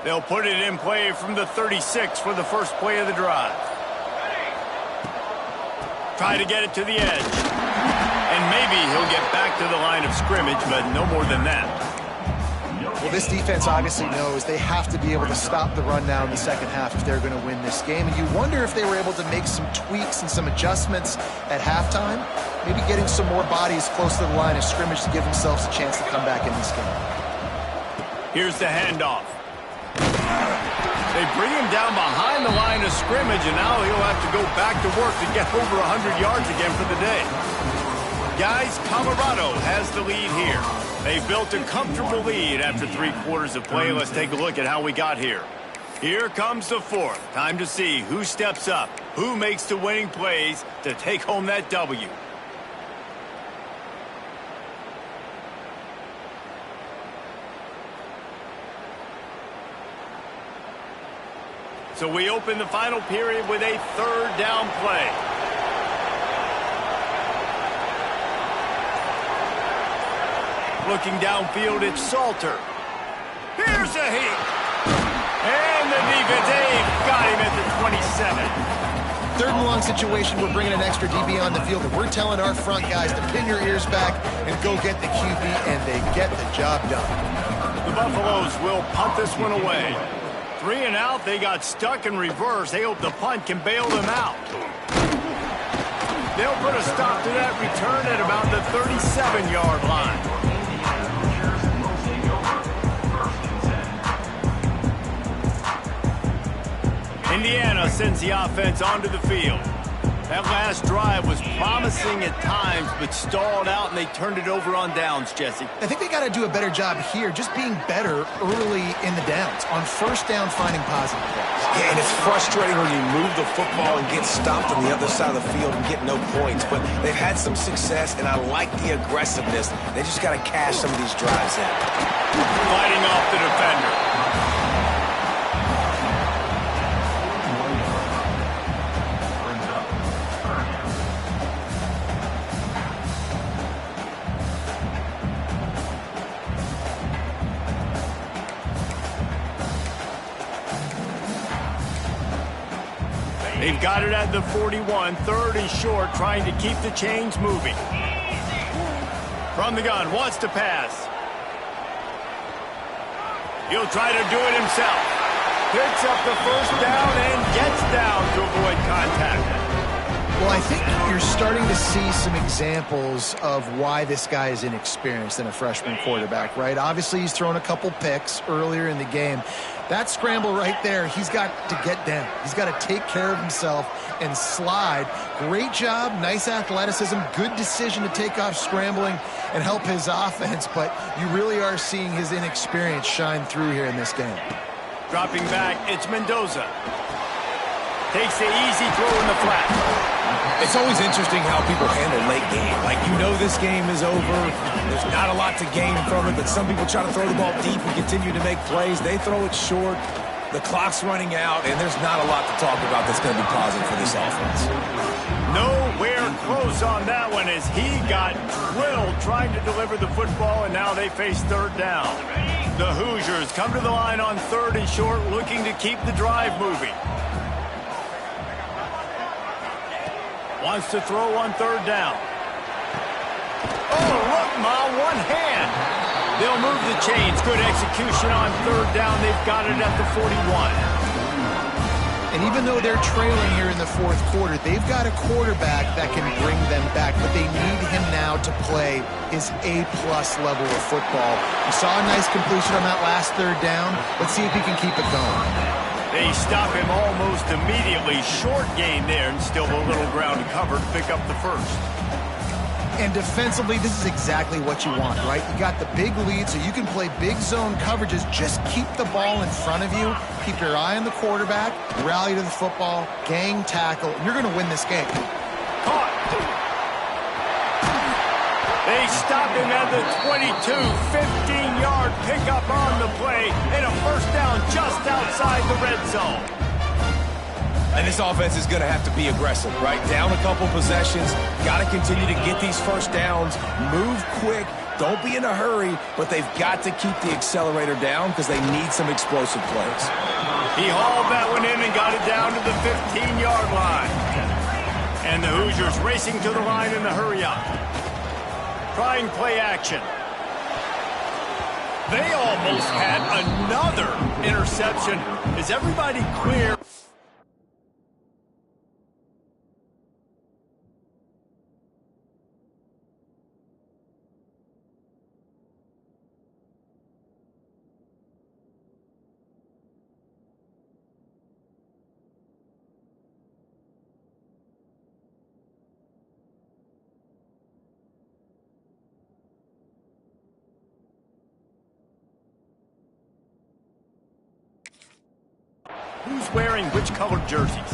They'll put it in play from the 36 for the first play of the drive. Try to get it to the edge. And maybe he'll get back to the line of scrimmage, but no more than that. Well, this defense obviously knows they have to be able to stop the run now in the second half if they're going to win this game. And you wonder if they were able to make some tweaks and some adjustments at halftime, maybe getting some more bodies close to the line of scrimmage to give themselves a chance to come back in this game. Here's the handoff. They bring him down behind the line of scrimmage, and now he'll have to go back to work to get over 100 yards again for the day. Guys, Colorado has the lead here. They built a comfortable lead after 3 quarters of play. Let's take a look at how we got here. Here comes the fourth. Time to see who steps up, who makes the winning plays to take home that W. So we open the final period with a third down play. Looking downfield, it's Salter. Here's a hit. And the defense, got him at the 27. Third and long situation, we're bringing an extra DB on the field, and we're telling our front guys to pin your ears back and go get the QB, and they get the job done. The Buffaloes will punt this one away. 3 and out, they got stuck in reverse. They hope the punt can bail them out. They'll put a stop to that return at about the 37-yard line. Indiana sends the offense onto the field. That last drive was promising at times, but stalled out, and they turned it over on downs, Jesse. I think they got to do a better job here, just being better early in the downs. On first down, finding positive plays. Yeah, and it's frustrating when you move the football and get stopped on the other side of the field and get no points. But they've had some success, and I like the aggressiveness. They just got to cash some of these drives in. Fighting off the defender. They've got it at the 41, third and short, trying to keep the chains moving. From the gun, wants to pass. He'll try to do it himself. Picks up the first down and gets down to avoid contact. Well, I think you're starting to see some examples of why this guy is inexperienced in a freshman quarterback, right? Obviously, he's thrown a couple picks earlier in the game. That scramble right there, he's got to get down. He's got to take care of himself and slide. Great job, nice athleticism, good decision to take off scrambling and help his offense, but you really are seeing his inexperience shine through here in this game. Dropping back, it's Mendoza. Takes the easy throw in the flat. It's always interesting how people handle late game. Like, you know this game is over. There's not a lot to gain from it, but some people try to throw the ball deep and continue to make plays. They throw it short. The clock's running out, and there's not a lot to talk about that's going to be positive for this offense. Nowhere close on that one as he got drilled trying to deliver the football, and now they face third down. The Hoosiers come to the line on 3rd and short, looking to keep the drive moving. Wants to throw on 3rd down. Oh, look, Ma, one hand. They'll move the chains. Good execution on 3rd down. They've got it at the 41. And even though they're trailing here in the 4th quarter, they've got a quarterback that can bring them back, but they need him now to play his A-plus level of football. We saw a nice completion on that last 3rd down. Let's see if he can keep it going. They stop him almost immediately. Short gain there, and still a little ground to cover to pick up the first. And defensively, this is exactly what you want, right? You got the big lead, so you can play big zone coverages. Just keep the ball in front of you. Keep your eye on the quarterback. Rally to the football. Gang tackle. And you're going to win this game. Caught. They stop him at the 22. 15-yard pickup on the play. And a first down just outside the red zone. And this offense is going to have to be aggressive, right? Down a couple possessions. Got to continue to get these first downs. Move quick. Don't be in a hurry, but they've got to keep the accelerator down because they need some explosive plays. He hauled that one in and got it down to the 15-yard line. And the Hoosiers racing to the line in the hurry-up. Trying play action. They almost had another interception. Is everybody clear? Who's wearing which colored jerseys?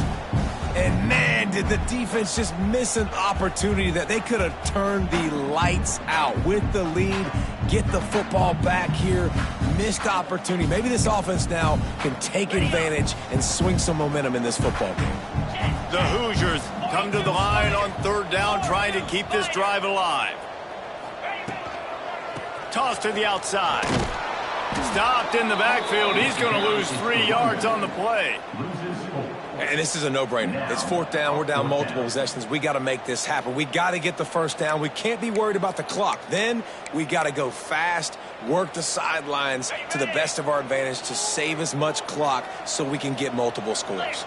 And man, did the defense just miss an opportunity that they could have turned the lights out with the lead, get the football back here. Missed opportunity. Maybe this offense now can take advantage and swing some momentum in this football game. The Hoosiers come to the line on 3rd down, trying to keep this drive alive. Toss to the outside. Stopped in the backfield. He's going to lose 3 yards on the play. And this is a no-brainer. It's 4th down. We're down multiple possessions. We got to make this happen. We got to get the first down. We can't be worried about the clock. Then we got to go fast, work the sidelines to the best of our advantage to save as much clock so we can get multiple scores.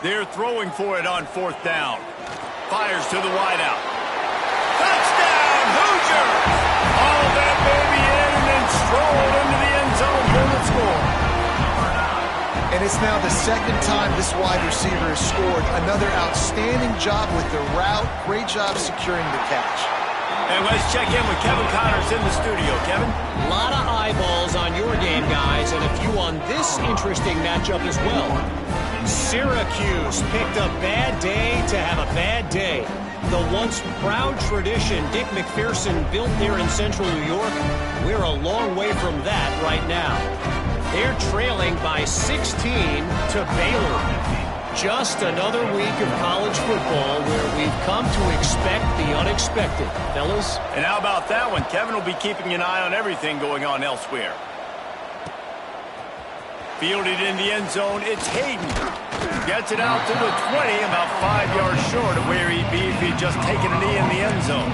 They're throwing for it on 4th down. Fires to the wideout. Touchdown, Hoosiers! All that baby in and then strolled into the end zone for the score. And it's now the 2nd time this wide receiver has scored. Another outstanding job with the route. Great job securing the catch. And let's check in with Kevin Connors in the studio. Kevin? A lot of eyeballs on your game, guys, and a few on this interesting matchup as well. Syracuse picked a bad day to have a bad day. The once proud tradition Dick McPherson built there in central New York, we're a long way from that right now. They're trailing by 16 to Baylor. Just another week of college football where we've come to expect the unexpected. Fellas? And how about that one? Kevin will be keeping an eye on everything going on elsewhere. Fielded in the end zone, it's Hayden. Gets it out to the 20, about 5 yards short of where he'd be if he'd just taken a knee in the end zone.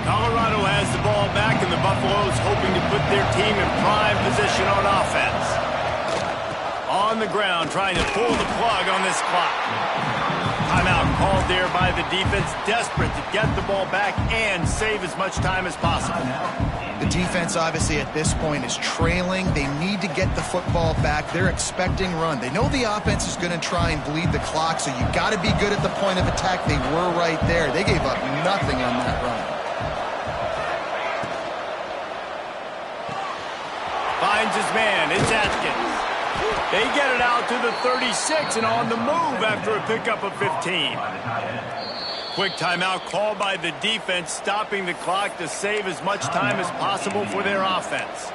Colorado has the ball back, and the Buffaloes hoping to put their team in prime position on offense. On the ground, trying to pull the plug on this clock. Timeout called there by the defense, desperate to get the ball back and save as much time as possible. The defense, obviously, at this point is trailing. They need to get the football back. They're expecting run. They know the offense is going to try and bleed the clock, so you got to be good at the point of attack. They were right there. They gave up nothing on that run. Finds his man. It's Atkins. They get it out to the 36 and on the move after a pickup of 15. Quick timeout called by the defense, stopping the clock to save as much time as possible for their offense.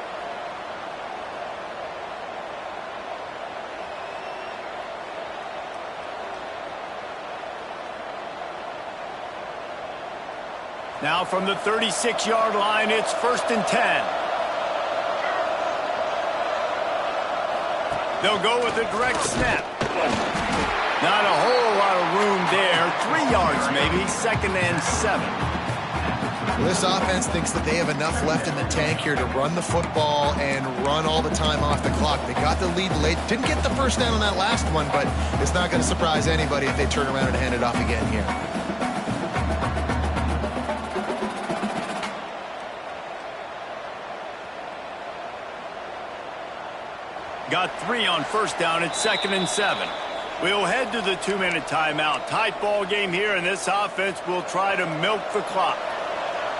Now from the 36-yard line, it's 1st and 10. They'll go with a direct snap. Not a whole lot of room there. 3 yards maybe. 2nd and 7. Well, this offense thinks that they have enough left in the tank here to run the football and run all the time off the clock. They got the lead late. Didn't get the first down on that last one, but it's not going to surprise anybody if they turn around and hand it off again here. Got 3 on 1st down. It's 2nd and 7. We'll head to the 2-minute timeout. Tight ball game here, and this offense will try to milk the clock.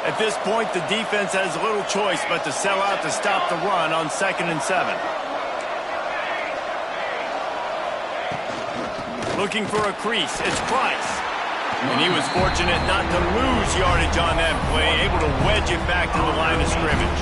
At this point, the defense has little choice but to sell out to stop the run on 2nd and 7. Looking for a crease. It's Price. And he was fortunate not to lose yardage on that play, able to wedge it back to the line of scrimmage.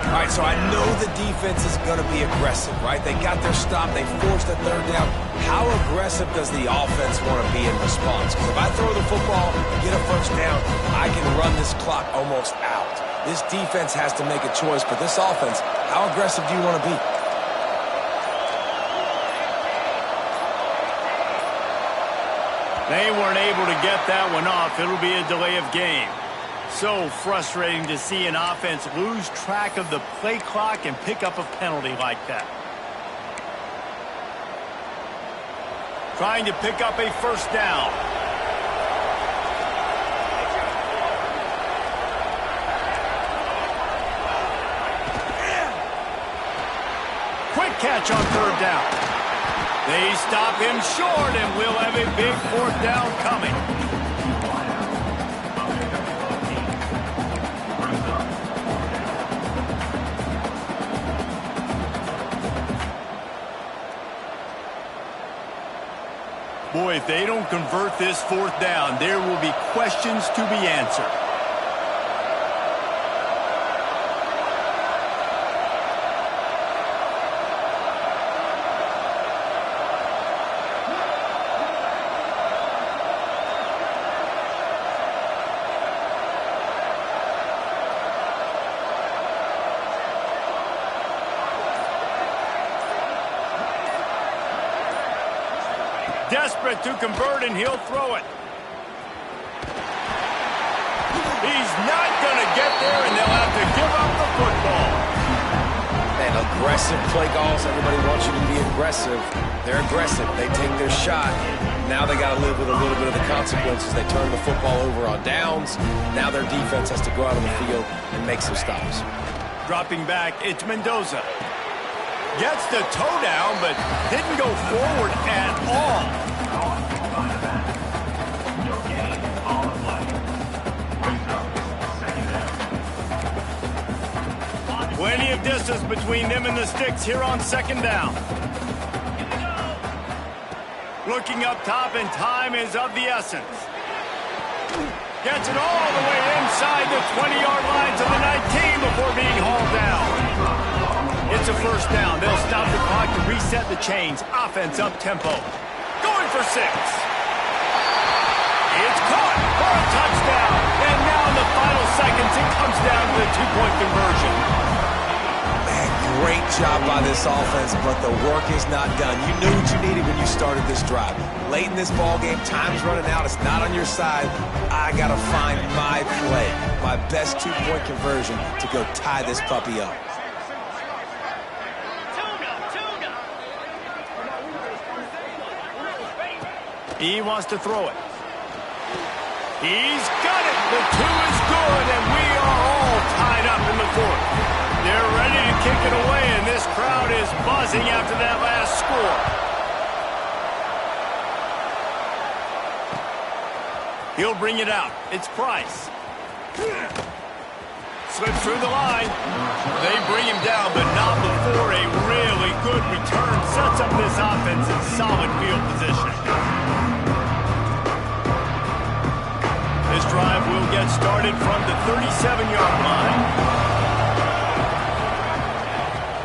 All right, so I know the defense is going to be aggressive, right? They got their stop. They forced a 3rd down. How aggressive does the offense want to be in response? Because if I throw the football, get a 1st down, I can run this clock almost out. This defense has to make a choice, but this offense, how aggressive do you want to be? They weren't able to get that one off. It'll be a delay of game. So frustrating to see an offense lose track of the play clock and pick up a penalty like that. Trying to pick up a 1st down. Quick catch on 3rd down. They stop him short, and we'll have a big 4th down coming. Boy, if they don't convert this 4th down, there will be questions to be answered. Desperate to convert, and he'll throw it. He's not going to get there, and they'll have to give up the football. Man, aggressive play calls. Everybody wants you to be aggressive. They're aggressive. They take their shot. Now they got to live with a little bit of the consequences. They turn the football over on downs. Now their defense has to go out on the field and make some stops. Dropping back, it's Mendoza. Gets the toe down, but didn't go forward at all. Plenty of distance between them and the sticks here on 2nd down. Looking up top, and time is of the essence. Gets it all the way inside the 20-yard line to the 19 before being hauled down. It's a 1st down. They'll stop the clock to reset the chains. Offense up tempo. Going for 6. It's caught for a touchdown. And now in the final seconds, it comes down to the two-point conversion. Man, great job by this offense, but the work is not done. You knew what you needed when you started this drive. Late in this ball game, time's running out. It's not on your side. I got to find my play, my best two-point conversion to go tie this puppy up. He wants to throw it. He's got it. The two is good, and we are all tied up in the fourth. They're ready to kick it away, and this crowd is buzzing after that last score. He'll bring it out. It's Price. Slips through the line. They bring him down, but not before a really good return sets up this offense in solid field position. This drive will get started from the 37-yard line.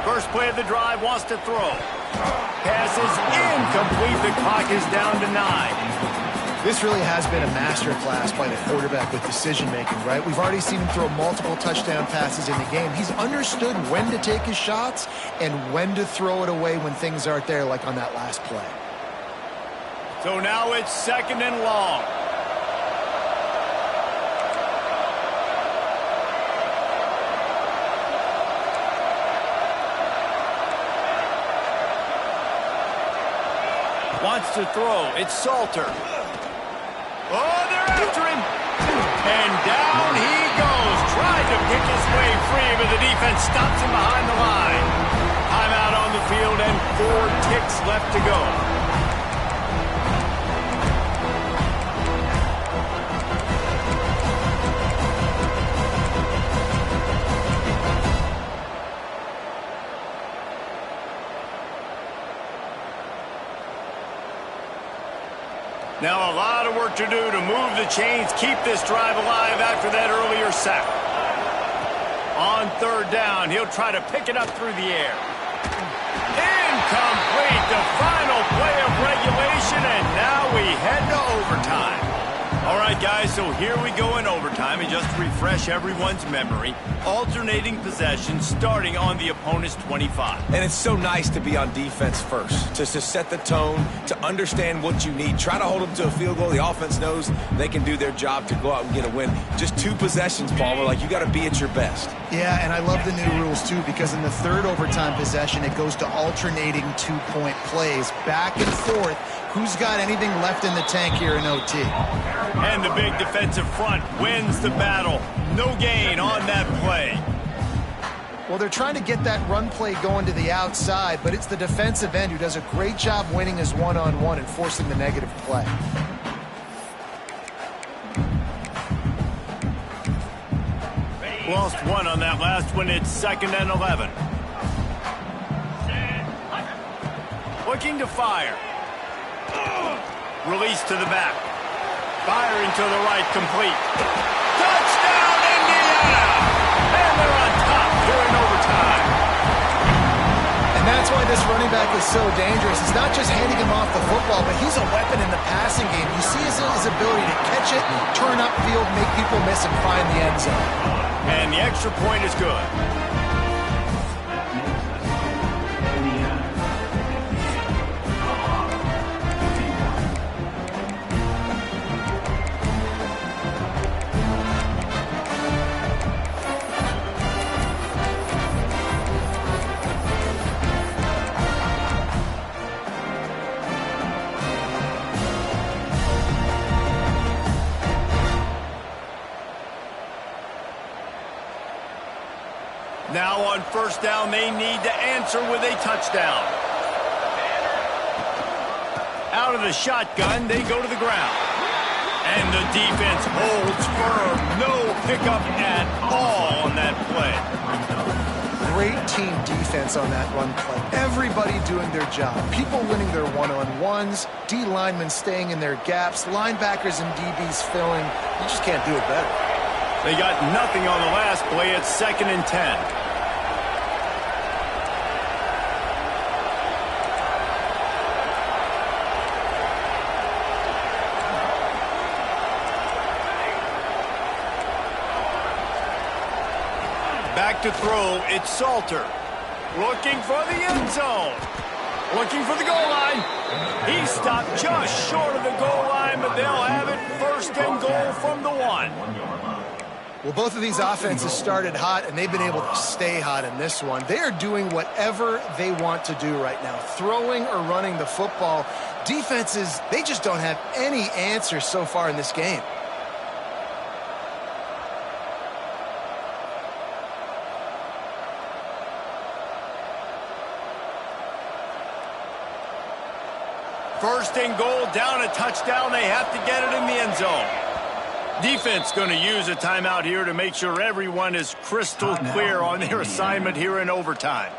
First play of the drive, wants to throw. Pass is incomplete. The clock is down to 9. This really has been a masterclass by the quarterback with decision-making, right? We've already seen him throw multiple touchdown passes in the game. He's understood when to take his shots and when to throw it away when things aren't there, like on that last play. So now it's second and long. Wants to throw. It's Salter. Oh, they're after him. And down he goes. Tried to pick his way free, but the defense stops him behind the line. Timeout on the field and 4 ticks left to go. Now a lot of work to do to move the chains, keep this drive alive after that earlier sack. On third down, he'll try to pick it up through the air. Incomplete, the final play of regulation, and now we head to overtime. All right, guys, so here we go in overtime, and just to refresh everyone's memory, alternating possession starting on the opponent's 25. And it's so nice to be on defense first, to set the tone, to understand what you need. Try to hold them to a field goal. The offense knows they can do their job to go out and get a win. Just 2 possessions, Palmer. Like, you got to be at your best. Yeah, and I love the new rules, too, because in the third overtime possession, it goes to alternating 2-point plays, back and forth. Who's got anything left in the tank here in OT? And the big defensive front wins the battle. No gain on that play. Well, they're trying to get that run play going to the outside, but it's the defensive end who does a great job winning his one-on-one and forcing the negative play. Lost 1 on that last one. It's second and 11. Looking to fire. Release to the back. Firing to the right, complete. Touchdown, Indiana! And they're on top here in overtime. And that's why this running back is so dangerous. It's not just handing him off the football, but he's a weapon in the passing game. You see his ability to catch it, turn upfield, make people miss, and find the end zone. And the extra point is good. Now on first down, they need to answer with a touchdown. Out of the shotgun, they go to the ground. And the defense holds firm. No pickup at all on that play. Great team defense on that run play. Everybody doing their job. People winning their one-on-ones, D linemen staying in their gaps, linebackers and DBs filling. You just can't do it better. They got nothing on the last play. It's second and 10. Back to throw, it's Salter. Looking for the end zone. Looking for the goal line. He stopped just short of the goal line, but they'll have it first and goal from the 1. Well, both of these offenses started hot, and they've been able to stay hot in this one. They are doing whatever they want to do right now, throwing or running the football. Defenses, they just don't have any answers so far in this game. First and goal, down a touchdown. They have to get it in the end zone. Defense going to use a timeout here to make sure everyone is crystal clear on their assignment here in overtime.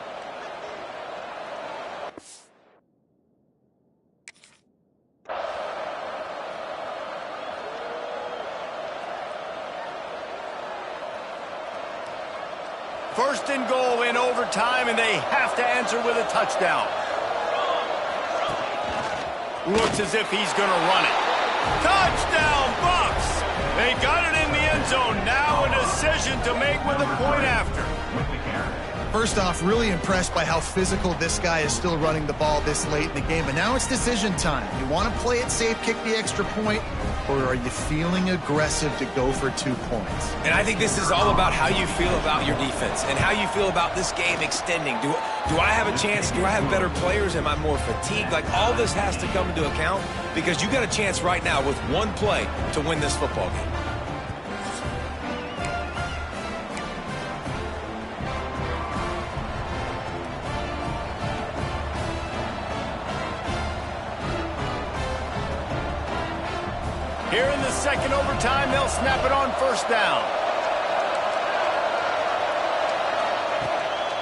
First and goal in overtime, and they have to answer with a touchdown. Looks as if he's going to run it. Touchdown, Bucks! They got it in the end zone. Now a decision to make with a point after. First off, really impressed by how physical this guy is still running the ball this late in the game. But now it's decision time. You want to play it safe, kick the extra point, or are you feeling aggressive to go for 2 points? And I think this is all about how you feel about your defense and how you feel about this game extending. Do I have a chance? Do I have better players? Am I more fatigued? Like, all this has to come into account because you got a chance right now with one play to win this football game. Here in the second overtime, they'll snap it on first down.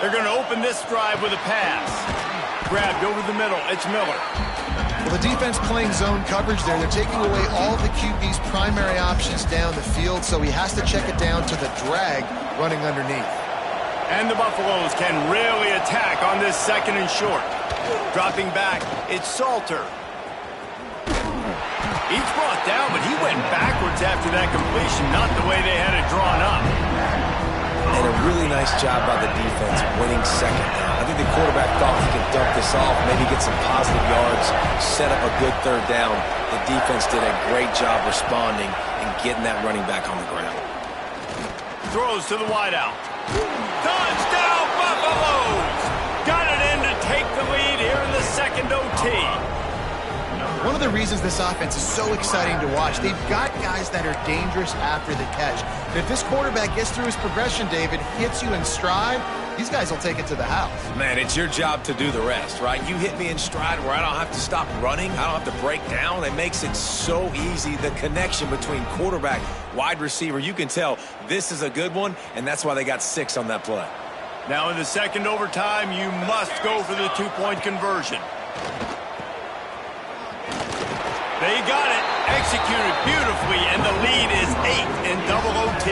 They're going to open this drive with a pass. Grabbed over the middle. It's Miller. Well, the defense playing zone coverage there. They're taking away all the QB's primary options down the field, so he has to check it down to the drag running underneath. And the Buffaloes can really attack on this second and short. Dropping back, it's Salter. He's brought down, but he went backwards after that completion, not the way they had it drawn up. And a really nice job by the defense winning second down. I think the quarterback thought he could dump this off, maybe get some positive yards, set up a good third down. The defense did a great job responding and getting that running back on the ground. Throws to the wideout. Touchdown, Buffaloes! Got it in to take the lead here in the second OT. One of the reasons this offense is so exciting to watch, they've got guys that are dangerous after the catch. And if this quarterback gets through his progression, David, hits you in stride, these guys will take it to the house. Man, it's your job to do the rest, right? You hit me in stride where I don't have to stop running. I don't have to break down. It makes it so easy. The connection between quarterback, wide receiver, you can tell this is a good one, and that's why they got 6 on that play. Now in the second overtime, you must go for the 2-point conversion. They got it, executed beautifully, and the lead is 8 in double OT.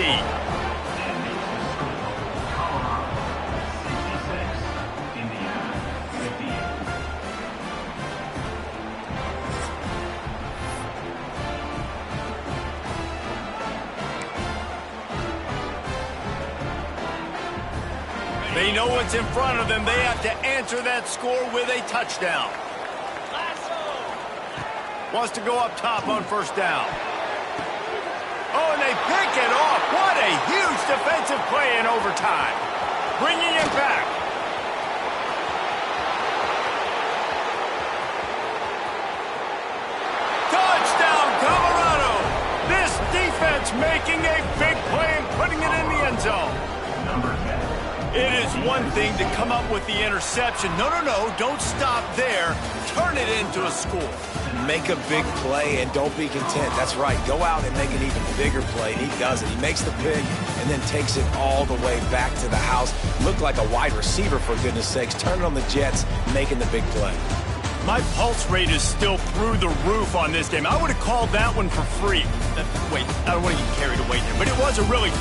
They know what's in front of them. They have to answer that score with a touchdown. Wants to go up top on first down. Oh, and they pick it off. What a huge defensive play in overtime. Bringing it back. Touchdown, Colorado. This defense making a big play and putting it in the end zone. It is one thing to come up with the interception. No, don't stop there. Turn it into a score. Make a big play and don't be content. That's right. Go out and make an even bigger play. He does it. He makes the pick and then takes it all the way back to the house. Looked like a wide receiver, for goodness sakes. Turn it on the Jets, making the big play. My pulse rate is still through the roof on this game. I would have called that one for free. Wait, I don't want to get carried away here, but it was a really fun